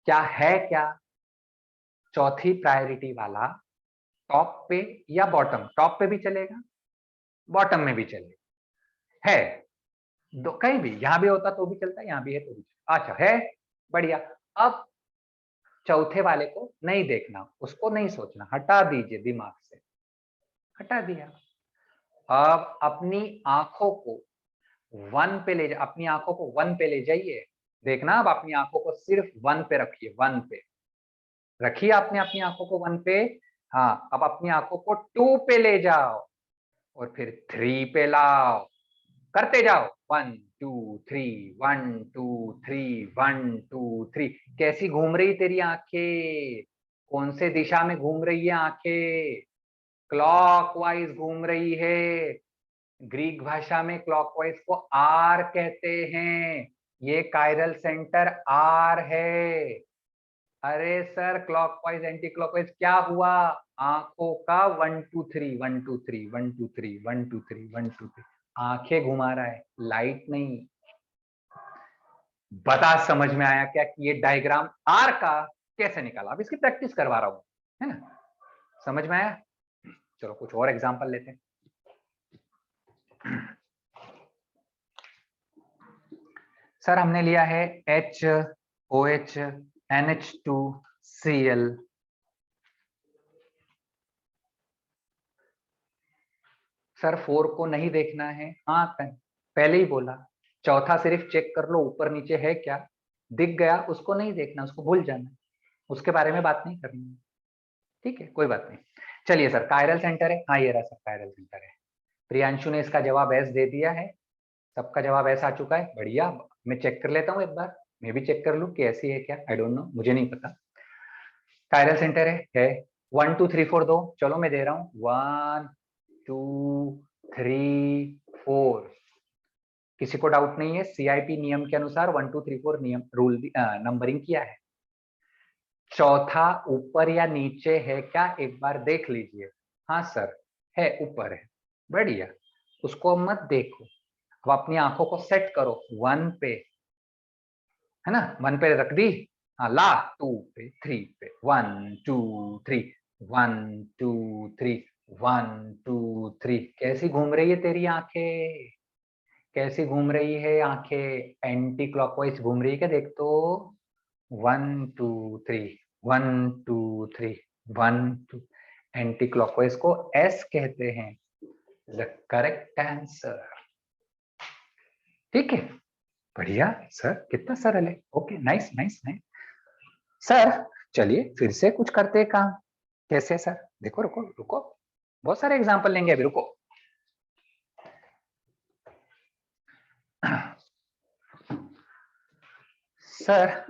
क्या है? क्या चौथी प्रायोरिटी वाला टॉप पे या बॉटम? टॉप पे भी चलेगा, बॉटम में भी चलेगा, है दो, कहीं भी, यहां भी होता तो भी चलता, यहां भी है तो भी चलता। अच्छा है, बढ़िया। अब चौथे वाले को नहीं देखना, उसको नहीं सोचना, हटा दीजिए दिमाग से, हटा दिया। अब अपनी आंखों को 1 पे ले जा, अपनी आंखों को 1 पे ले जाइए। देखना, अब अपनी आंखों को सिर्फ 1 पे रखिए, 1 पे रखिए आपने अपनी आंखों को 1 पे। हाँ, अब अपनी आंखों को 2 पे ले जाओ और फिर 3 पे लाओ, करते जाओ 1 2 3 1 2 3 1 2 3। कैसी घूम रही तेरी आंखें? कौन से दिशा में घूम रही है आंखें? क्लॉकवाइज घूम रही है। ग्रीक भाषा में क्लॉकवाइज को आर कहते हैं, ये कायरल सेंटर आर है। अरे सर, क्लॉकवाइज एंटी क्लॉकवाइज क्या हुआ? आंखों का 1 2 3 1 2 3 1 2 3 1 2 3 1 2 3, आंखें घुमा रहा है, लाइट नहीं। बता, समझ में आया क्या कि ये डायग्राम आर का कैसे निकाला? अब इसकी प्रैक्टिस करवा रहा हूं, है ना? समझ में आया? चलो कुछ और एग्जांपल लेते हैं। सर हमने लिया है HOH NH2Cl। सर 4 को नहीं देखना है, हाँ पहले ही बोला, चौथा सिर्फ चेक कर लो ऊपर नीचे है क्या, दिख गया उसको नहीं देखना, उसको भूल जाना, उसके बारे में बात नहीं करनी। ठीक है, कोई बात नहीं। चलिए सर, कायरल सेंटर है, हाँ ये रहा सर कायरल सेंटर है। प्रियांशु ने इसका जवाब एस दे दिया है, सबका जवाब एस आ चुका है, बढ़िया। मैं चेक कर लेता हूँ एक बार, मैं भी चेक कर लूँ कि ऐसी है क्या, आई डोंट नो, मुझे नहीं पता। कायरल सेंटर है 1 2 3 4 दो, चलो मैं दे रहा हूँ 1 2 3 4। किसी को डाउट नहीं है? सीआईपी नियम के अनुसार 1 2 3 4 नियम रूल नंबरिंग किया है। चौथा ऊपर या नीचे है क्या, एक बार देख लीजिए। हाँ सर है, ऊपर है, बढ़िया, उसको मत देखो। अब अपनी आंखों को सेट करो 1 पे, है ना? 1 पे रख दी, हाँ ला 2 पे 3 पे 1 2 3 1 2 3 1 2 3। कैसी घूम रही है तेरी आंखें? कैसी घूम रही है आंखें? एंटी क्लॉकवाइज घूम रही है क्या? देख तो, 1 2 3 1 2 3 1 2। एंटी क्लॉकवाइज को एस कहते हैं, द करेक्ट आंसर। ठीक है, बढ़िया सर, कितना सरल है। Okay, nice nice nice sir. चलिए फिर से कुछ करते हैं काम। कैसे सर? देखो, रुको रुको, बहुत सारे एग्जांपल लेंगे अभी, रुको। Sir,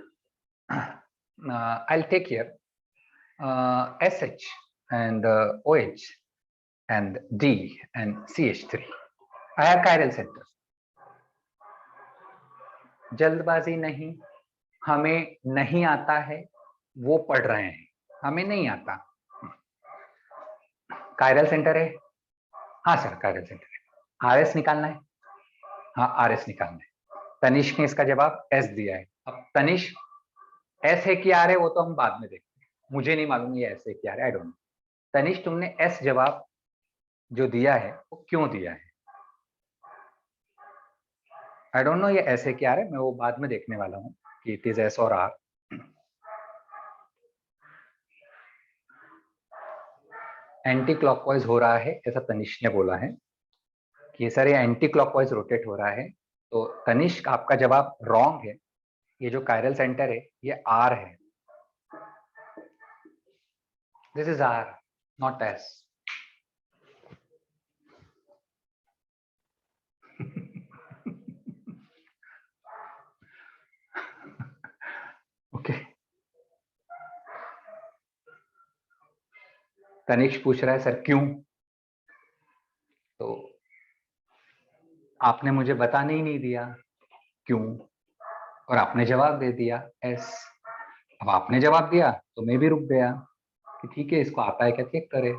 I'll take here SH and OH and D and CH3. I have chiral center. जल्दबाजी नहीं, हमें नहीं आता है, वो पढ़ रहे हैं, हमें नहीं आता। कायरल सेंटर है, हाँ सर कायरल सेंटर है। आरएस निकालना है, हाँ आरएस निकालना है। तनिष्क ने इसका जवाब एस दिया है। अब तनिष्क एस है कि आर है वो तो हम बाद में देखते हैं, मुझे नहीं मालूम ये एस है कि आर है, आई डोंट नो। तनिष्क तुमने एस जवाब जो दिया है वो क्यों दिया है? आई डोंट नो ये एस है कि आर है, मैं वो बाद में देखने वाला हूँ कि इट इज एस और आर। एंटी क्लॉकवाइज हो रहा है ऐसा तनिष्क ने बोला है कि सर ये एंटी क्लॉकवाइज रोटेट हो रहा है। तो तनिष्क आपका जवाब रॉन्ग है। ये जो कायरल सेंटर है ये आर है, this is R not S. Okay, Tanishk पूछ रहा है सर क्यों, तो आपने मुझे बताने ही नहीं दिया क्यों, और आपने जवाब दे दिया एस। अब आपने जवाब दिया तो मैं भी रुक गया कि ठीक है इसको आता है क्या चेक करे,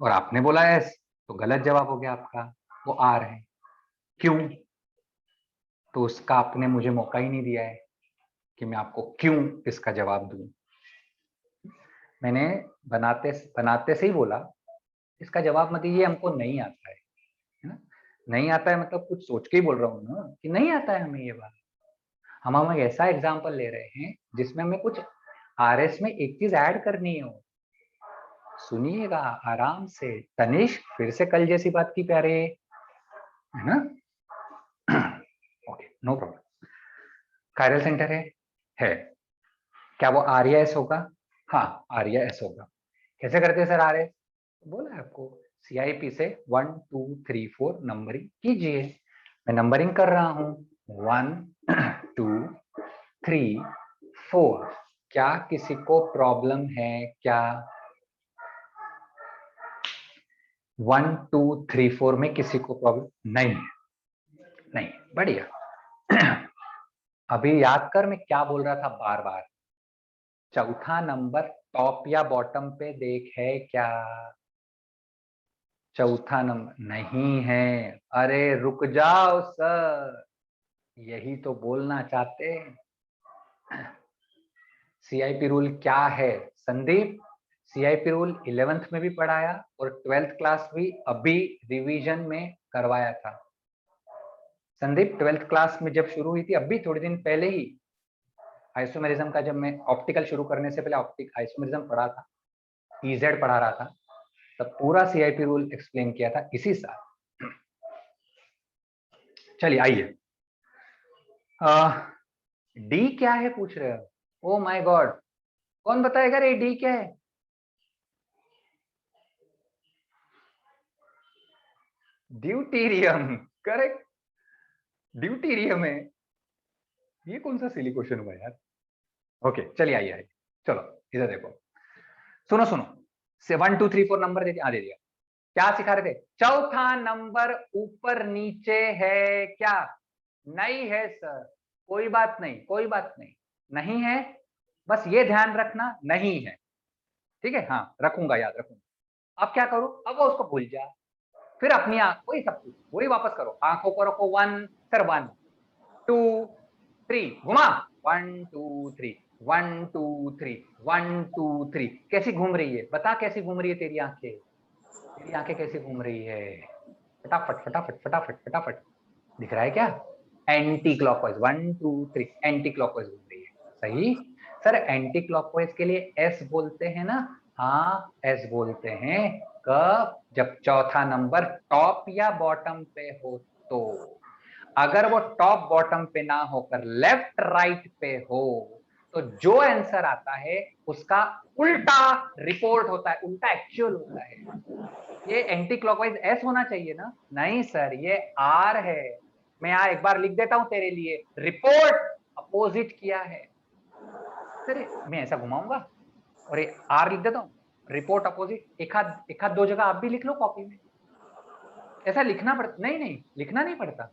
और आपने बोला एस तो गलत जवाब हो गया आपका, वो आर है। क्यों? तो उसका आपने मुझे मौका ही नहीं दिया है कि मैं आपको क्यों इसका जवाब दूं। मैंने बनाते बनाते से ही बोला इसका जवाब मत दीजिए, हमको नहीं आता है ना। नहीं आता है मतलब कुछ सोच के ही बोल रहा हूँ ना कि नहीं आता है हमें ये बात। हम एक ऐसा एग्जाम्पल ले रहे हैं जिसमें हमें कुछ आरएस में एक चीज ऐड करनी हो। सुनिएगा आराम से। तनिष्क फिर से कल जैसी बात की प्यारे, है ना? Okay, no problem. Chiral centre है क्या वो आर या एस होगा? हाँ आर या एस होगा। कैसे करते हैं सर आर एस? बोला है आपको, सीआईपी से 1 2 3 4 नंबरिंग कीजिए। मैं नंबरिंग कर रहा हूं 1 2 3 4। क्या किसी को प्रॉब्लम है क्या? 1 2 3 4 में किसी को प्रॉब्लम नहीं है? नहीं, बढ़िया। अभी याद कर मैं क्या बोल रहा था बार बार। चौथा नंबर टॉप या बॉटम पे देख है क्या? चौथा नंबर नहीं है। अरे रुक जाओ सर, यही तो बोलना चाहते हैं। सीआईपी रूल क्या है संदीप? सीआईपी रूल 11th में भी पढ़ाया और 12th क्लास भी अभी रिवीजन में करवाया था। संदीप 12th क्लास में जब शुरू हुई थी अभी थोड़े दिन पहले ही आइसोमेरिज्म का, जब मैं ऑप्टिकल शुरू करने से पहले ऑप्टिक आइसोमेरिज्म पढ़ा था, ईजेड पढ़ा रहा था, तब पूरा सीआईपी रूल एक्सप्लेन किया था इसी साल। चलिए आइए, डी क्या है पूछ रहे हो? ओ माय गॉड, कौन बताएगा रे डी क्या है? ड्यूटीरियम, करेक्ट, ड्यूटीरियम है। ये कौन सा सिली क्वेश्चन हुआ यार? ओके चलिए आइए आइए, चलो इधर देखो, सुनो सुनो से 1 2 3 4 नंबर दे दिया, दे दिया। क्या सिखा रहे थे? चौथा नंबर ऊपर नीचे है क्या? नहीं है सर। कोई बात नहीं, कोई बात नहीं, नहीं है, बस ये ध्यान रखना नहीं है। ठीक है, हाँ रखूंगा, याद रखूंगा। अब क्या करूं? अब वो उसको भूल जा, फिर अपनी आंख, वही सब कुछ वही वापस करो, आंखों को रखो 1 सर 1 2 3 घुमा, 1 2 3 1 2 3 1 2 3। कैसी घूम रही है बता, कैसी घूम रही है तेरी आंखें? तेरी आंखें कैसी घूम रही है? फटाफट फटाफट फटाफट फटाफट, दिख रहा है क्या? एंटी क्लॉकवाइज 1 2 3 एंटी क्लॉकवाइज घूम रही है। सही सर, एंटी क्लॉकवाइज के लिए एस बोलते हैं ना? हाँ एस बोलते हैं। कब? जब चौथा नंबर टॉप या बॉटम पे हो तो। अगर वो टॉप बॉटम पे ना होकर लेफ्ट राइट पे हो तो जो आंसर आता है उसका उल्टा रिपोर्ट होता है, उल्टा एक्चुअल होता है। ये एंटी क्लॉकवाइज एस होना चाहिए ना, नहीं सर ये आर है। मैं यहाँ एक बार लिख देता हूं तेरे लिए, रिपोर्ट अपोजिट किया है। सर मैं ऐसा घुमाऊंगा और ये आर लिख देता हूँ, रिपोर्ट अपोजिट। एक हाथ दो जगह आप भी लिख लो कॉपी में। ऐसा लिखना पड़ता? नहीं नहीं, लिखना नहीं पड़ता।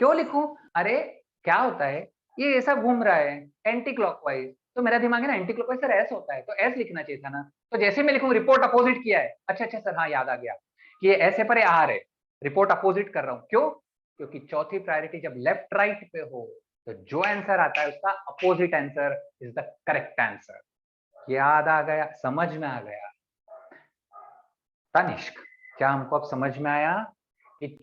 क्यों लिखूं? अरे क्या होता है, ये ऐसा घूम रहा है एंटी क्लॉकवाइज, तो मेरा दिमाग है ना एंटी क्लॉकवाइज सर एस होता है, तो एस लिखना चाहिए था ना। तो जैसे मैं लिखूं रिपोर्ट अपोजिट किया है, अच्छा अच्छा सर हाँ याद आ गया कि ये एस है पर ये आर है, रिपोर्ट अपोजिट कर रहा हूं। क्यों? क्योंकि चौथी प्रायोरिटी जब लेफ्ट राइट पे हो तो जो आंसर आता है उसका opposite answer is the correct answer. याद आ गया, समझ में आ गया? तनिष्क, क्या हमको अब समझ में आया कि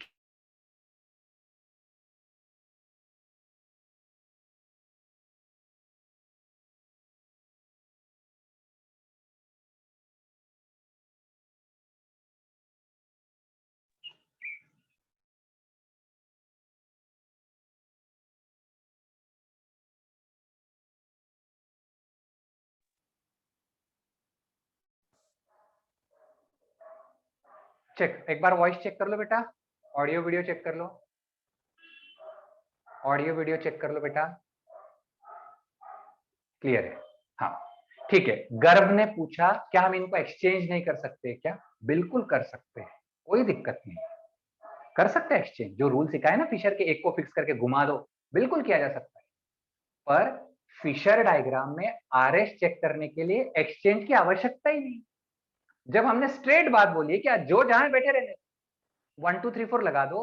चेक, एक बार वॉइस चेक कर लो बेटा, ऑडियो वीडियो चेक कर लो, ऑडियो वीडियो चेक कर लो बेटा, क्लियर है? हाँ ठीक है। गर्भ ने पूछा क्या हम इनको एक्सचेंज नहीं कर सकते क्या? बिल्कुल कर सकते हैं, कोई दिक्कत नहीं, कर सकते हैं एक्सचेंज। जो रूल सिखाए ना फिशर के, एक को फिक्स करके घुमा दो, बिल्कुल किया जा सकता है। पर फिशर डायग्राम में आरएस चेक करने के लिए एक्सचेंज की आवश्यकता ही नहीं। जब हमने स्ट्रेट बात बोली है कि जो जहां बैठे रहने, 1 2 3 4 लगा दो,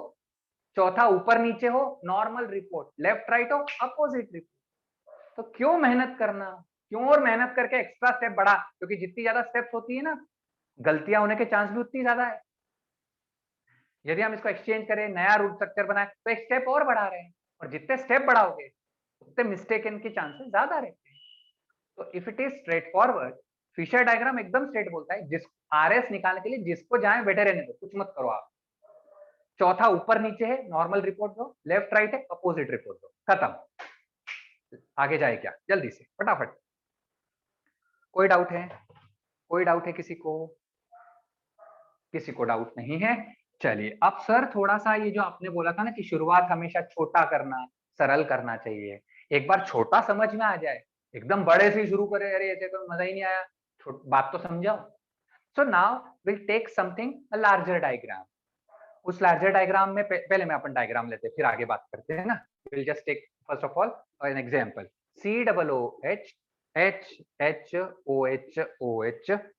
चौथा ऊपर नीचे हो नॉर्मल रिपोर्ट, लेफ्ट राइट हो अपोजिट रिपोर्ट। तो क्यों मेहनत करना, क्यों और मेहनत करके एक्स्ट्रा स्टेप बढ़ा, क्योंकि जितनी ज्यादा स्टेप्स होती है ना, गलतियां होने के चांस भी उतनी ज्यादा है। यदि हम इसको एक्सचेंज करें, नया रूट स्ट्रक्चर बनाए, तो एक स्टेप और बढ़ा रहे हैं, और जितने स्टेप बढ़ाओगे उतने मिस्टेक के चांसेस ज्यादा रहते हैं। तो if it is straightforward, Fischer diagram एकदम स्ट्रेट बोलता है, जिस आरएस निकालने के लिए जिसको जहां बैठे रहने दो, कुछ मत करो आप। चौथा ऊपर नीचे है नॉर्मल रिपोर्ट दो, लेफ्ट राइट है अपोजिट रिपोर्ट दो, खत्म। आगे जाए क्या, जल्दी से फटाफट। कोई डाउट है? कोई डाउट है किसी को? किसी को डाउट नहीं है? चलिए अब सर थोड़ा सा ये जो आपने बोला था ना कि शुरुआत हमेशा छोटा करना, सरल करना चाहिए, एक बार छोटा समझ में आ जाए, एकदम बड़े से शुरू करे, अरे ऐसे तो मजा ही नहीं आया, बात तो समझाओ। So now will take something a larger diagram. उस लार्जर डायग्राम में पहले मैं अपन डायग्राम लेते हैं फिर आगे बात करते हैं ना। Will just take first of all an example, COOH HHOH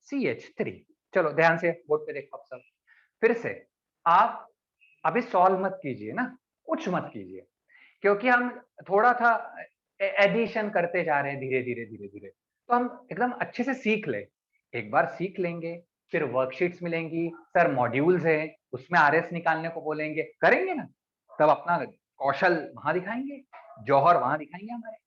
CH3। चलो ध्यान से बोर्ड पे देखो आप सब। फिर से आप अभी सॉल्व मत कीजिए ना, कुछ मत कीजिए, क्योंकि हम थोड़ा सा एडिशन करते जा रहे हैं धीरे धीरे धीरे धीरे, तो हम एकदम अच्छे से सीख ले। एक बार सीख लेंगे फिर वर्कशीट्स मिलेंगी, सर मॉड्यूल्स है उसमें आरएस निकालने को बोलेंगे, करेंगे ना, तब अपना कौशल वहां दिखाएंगे, जौहर वहां दिखाएंगे हमारे।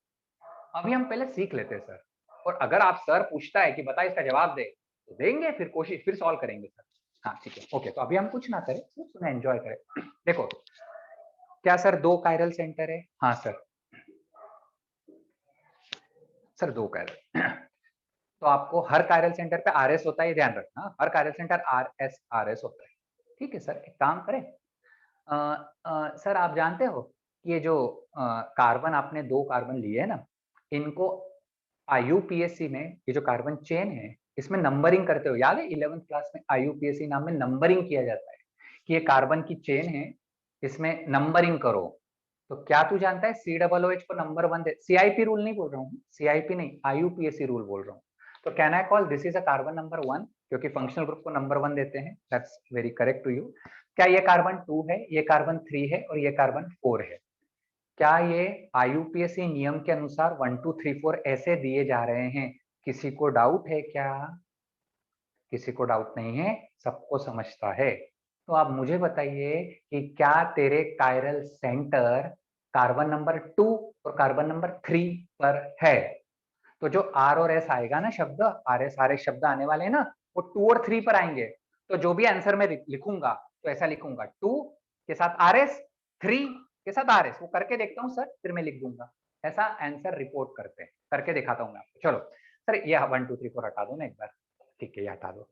अभी हम पहले सीख लेते हैं सर, और अगर आप सर पूछता है कि बता इसका जवाब दे, तो देंगे, फिर कोशिश फिर सॉल्व करेंगे सर। हाँ ठीक है, ओके। तो अभी हम कुछ ना करें, सिर्फ सुना एंजॉय करें। देखो क्या सर दो कायरल सेंटर है? हाँ सर, सर दो कायरल। तो आपको हर कायरल सेंटर पे आरएस होता है, ये ध्यान रखना, हर कायरल सेंटर आरएस होता है। ठीक है सर, एक काम करें, सर आप जानते हो कि ये जो कार्बन आपने दो कार्बन लिए है ना, इनको आईयूपीएसी में ये जो कार्बन चेन है इसमें नंबरिंग करते हो, याद है 11th क्लास में आईयूपीएसी नाम में नंबरिंग किया जाता है कि ये कार्बन की चेन है, इसमें नंबरिंग करो। तो क्या तू जानता है COOH को नंबर 1 दे, सीआईपी रूल नहीं बोल रहा हूँ, सीआईपी नहीं आईयूपीएसी रूल बोल रहा हूँ। तो can I call this is a carbon number 1, क्योंकि फंक्शनल ग्रुप को नंबर 1 देते हैं, that's very correct to you. क्या ये कार्बन 2 है, ये कार्बन 3 है और ये कार्बन 4 है? क्या ये आईयूपीएसी नियम के अनुसार 1 2 3 4 ऐसे दिए जा रहे हैं? किसी को डाउट है क्या? किसी को डाउट नहीं है, सबको समझता है। तो आप मुझे बताइए कि क्या तेरे कायरल सेंटर कार्बन नंबर 2 और कार्बन नंबर 3 पर है? तो जो आर और एस आएगा ना शब्द, आर एस शब्द आने वाले हैं ना, वो 2 और 3 पर आएंगे। तो जो भी आंसर मैं लिखूंगा तो ऐसा लिखूंगा 2 के साथ आर एस, 3 के साथ RS, वो करके देखता हूँ सर, फिर मैं लिख दूंगा, ऐसा आंसर रिपोर्ट करते हैं, करके दिखाता हूँ मैं आपको। चलो सर ये 1 2 3 4 हटा दो ना एक बार, ठीक है ये हटा दो।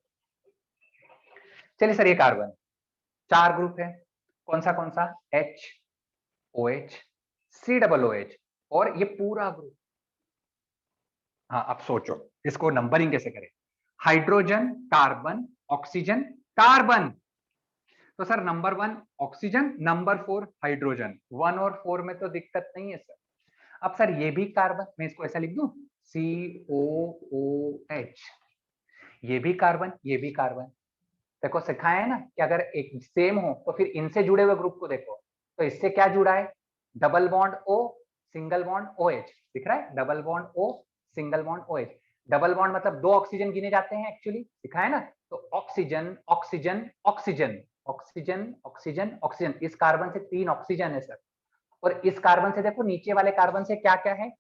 चलिए सर ये कार्बन 4 ग्रुप है, कौन सा H OH COOH और ये पूरा ग्रुप। हाँ अब सोचो इसको नंबरिंग कैसे करें, हाइड्रोजन कार्बन ऑक्सीजन कार्बन, तो sir number 1 oxygen, number 4 hydrogen, 1 और 4 में तो दिक्कत नहीं है सर। अब सर ये भी कार्बन, मैं इसको ऐसा लिख दूं COOH, ये भी कार्बन ये भी कार्बन। देखो सिखाया है ना कि अगर एक सेम हो तो फिर इनसे जुड़े हुए ग्रुप को देखो, तो इससे क्या जुड़ा है, double bond O single bond OH, दिख रहा है, double bond O single bond OH। Double bond मतलब 2 ऑक्सीजन गिने जाते हैं एक्चुअली, दिखाया ना, तो oxygen oxygen oxygen oxygen oxygen oxygen, इस कार्बन से 3 ऑक्सीजन है सर। और इस कार्बन से देखो नीचे वाले कार्बन से क्या क्या है,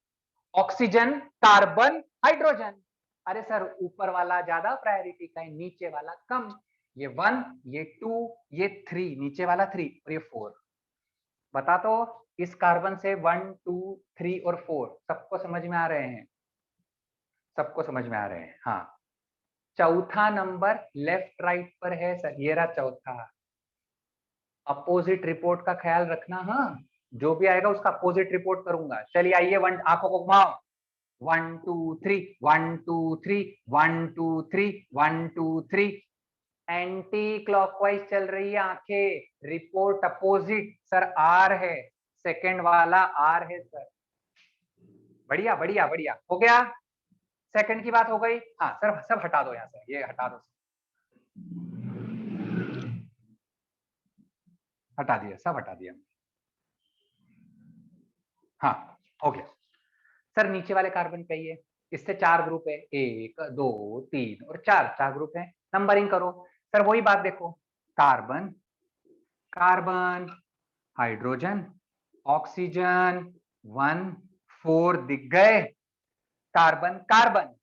ऑक्सीजन कार्बन हाइड्रोजन। अरे सर ऊपर वाला ज्यादा प्रायोरिटी का है, नीचे वाला कम, ये 1 ये 2 ये 3, नीचे वाला 3 और ये 4। बता तो इस कार्बन से 1 2 3 और 4 सबको समझ में आ रहे हैं, सबको समझ में आ रहे हैं। हाँ चौथा नंबर लेफ्ट राइट पर है सर, ये रहा चौथा। अपोजिट रिपोर्ट का ख्याल रखना, हाँ जो भी आएगा उसका अपोजिट रिपोर्ट करूंगा। चलिए आइए, वन आंखों को घुमाओ, 1 2 3 1 2 3 1 2 3 1 2 3, एंटी क्लॉकवाइज चल रही है आंखें, रिपोर्ट अपोजिट सर आर है, सेकंड वाला आर है सर। बढ़िया बढ़िया बढ़िया हो गया, सेकंड की बात हो गई। हाँ सर सब हटा दो यहाँ से, ये हटा दो, हटा दिया, सब हटा दिया। हाँ हो गया सर, नीचे वाले कार्बन कहिए, इससे 4 ग्रुप है, 1 2 3 और 4 ग्रुप है, नंबरिंग करो। सर वही बात देखो, कार्बन कार्बन हाइड्रोजन ऑक्सीजन 1 4 दिख गए, कार्बन कार्बन,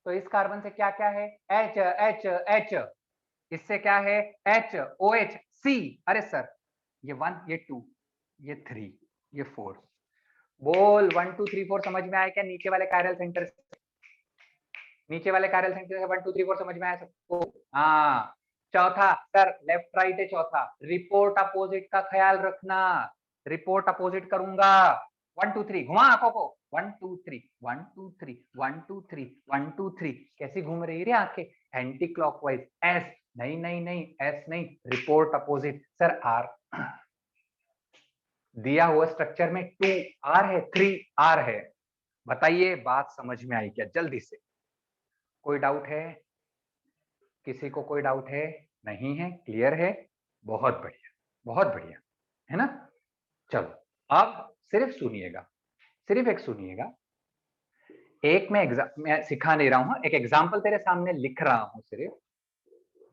तो इस कार्बन से क्या क्या है, H H H, इससे क्या है H OH C। अरे सर ये 1 ये 2 ये 3 ये 4, बोल 1 2 3 4 समझ में आया क्या, नीचे वाले कायरल सेंटर से, नीचे वाले कायरल सेंटर से 1 2 3 4 समझ में आया सबको। हाँ चौथा सर लेफ्ट राइट है चौथा, रिपोर्ट अपोजिट का ख्याल रखना, रिपोर्ट अपोजिट करूंगा। 1 2 3 घुमा आंखों को, 1 2 3 1 2 3 1 2 3 1 2 3, कैसी घूम रही है आंखें, एंटी क्लॉकवाइज, एस नहीं नहीं नहीं एस नहीं, रिपोर्ट अपोजिट सर आर। दिया हुआ स्ट्रक्चर में 2 आर है 3 आर है, बताइए बात समझ में आई क्या, जल्दी से कोई डाउट है, किसी को कोई डाउट है, नहीं है, क्लियर है, बहुत बढ़िया बहुत बढ़िया, है ना। चलो अब सिर्फ सुनिएगा, सिर्फ एक सुनिएगा, एक मैं सिखा नहीं रहा हूं, एक एग्जाम्पल तेरे सामने लिख रहा हूं सिर्फ,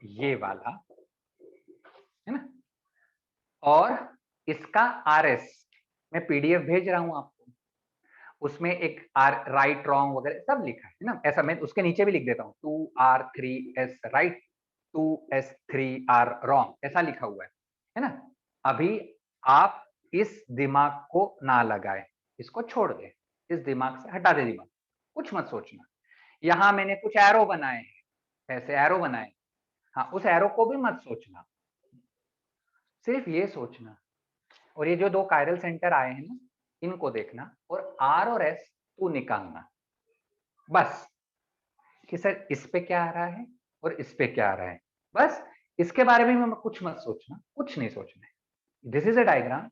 ये वाला है ना, और इसका RS मैं PDF भेज रहा हूं आपको, उसमें एक राइट रॉन्ग वगैरह सब लिखा है ना, ऐसा मैं उसके नीचे भी लिख देता हूँ 2R3S राइट 2S3R रॉन्ग, ऐसा लिखा हुआ है ना। अभी आप इस दिमाग को ना लगाए, इसको छोड़ दे, इस दिमाग से हटा दे दिमाग, कुछ मत सोचना। यहां मैंने कुछ एरो बनाए हैं, ऐसे एरो बनाए, हाँ उस एरो को भी मत सोचना, सिर्फ ये सोचना, और ये जो 2 कायरल सेंटर आए हैं ना इनको देखना, और R और S तू निकालना, बस कि सर इस पे क्या आ रहा है और इस पे क्या आ रहा है, बस इसके बारे में कुछ मत सोचना, कुछ नहीं सोचना है। This is a diagram,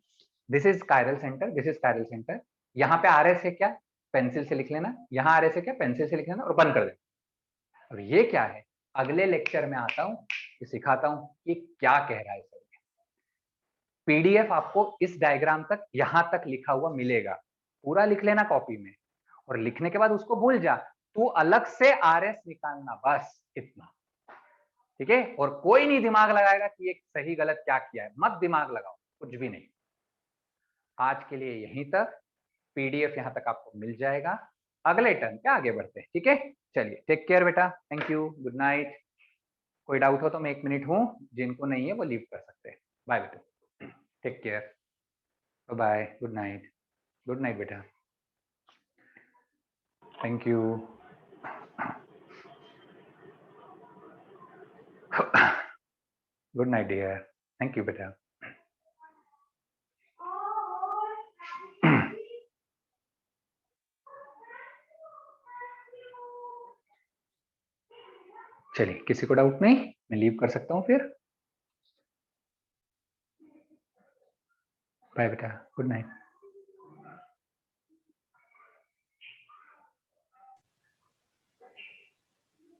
this is chiral centre, this is chiral centre, यहाँ पे RS है क्या, पेंसिल से लिख लेना, यहाँ RS है क्या, पेंसिल से लिख लेना और बंद कर देना। और ये क्या है, अगले लेक्चर में आता हूँ, सिखाता हूँ कि क्या कह रहा है सर। PDF आपको इस डायग्राम तक यहां तक लिखा हुआ मिलेगा, पूरा लिख लेना कॉपी में, और लिखने के बाद उसको भूल जा, तू अलग से RS निकालना, बस इतना, ठीक है। और कोई नहीं दिमाग लगाएगा कि ये सही गलत क्या किया है, मत दिमाग लगाओ, कुछ भी नहीं। आज के लिए यहीं तक, PDF यहां तक आपको मिल जाएगा, अगले टर्न पे आगे बढ़ते हैं, ठीक है। चलिए टेक केयर बेटा, थैंक यू, गुड नाइट। कोई डाउट हो तो मैं 1 मिनट हूं, जिनको नहीं है वो लीव कर सकते हैं, बाय बेटा, take care. Bye, good night बेटा, thank you. Good night dear, thank you बेटा। चलिए, किसी को डाउट नहीं, मैं लीव कर सकता हूँ फिर। बाय बेटा, गुड नाइट।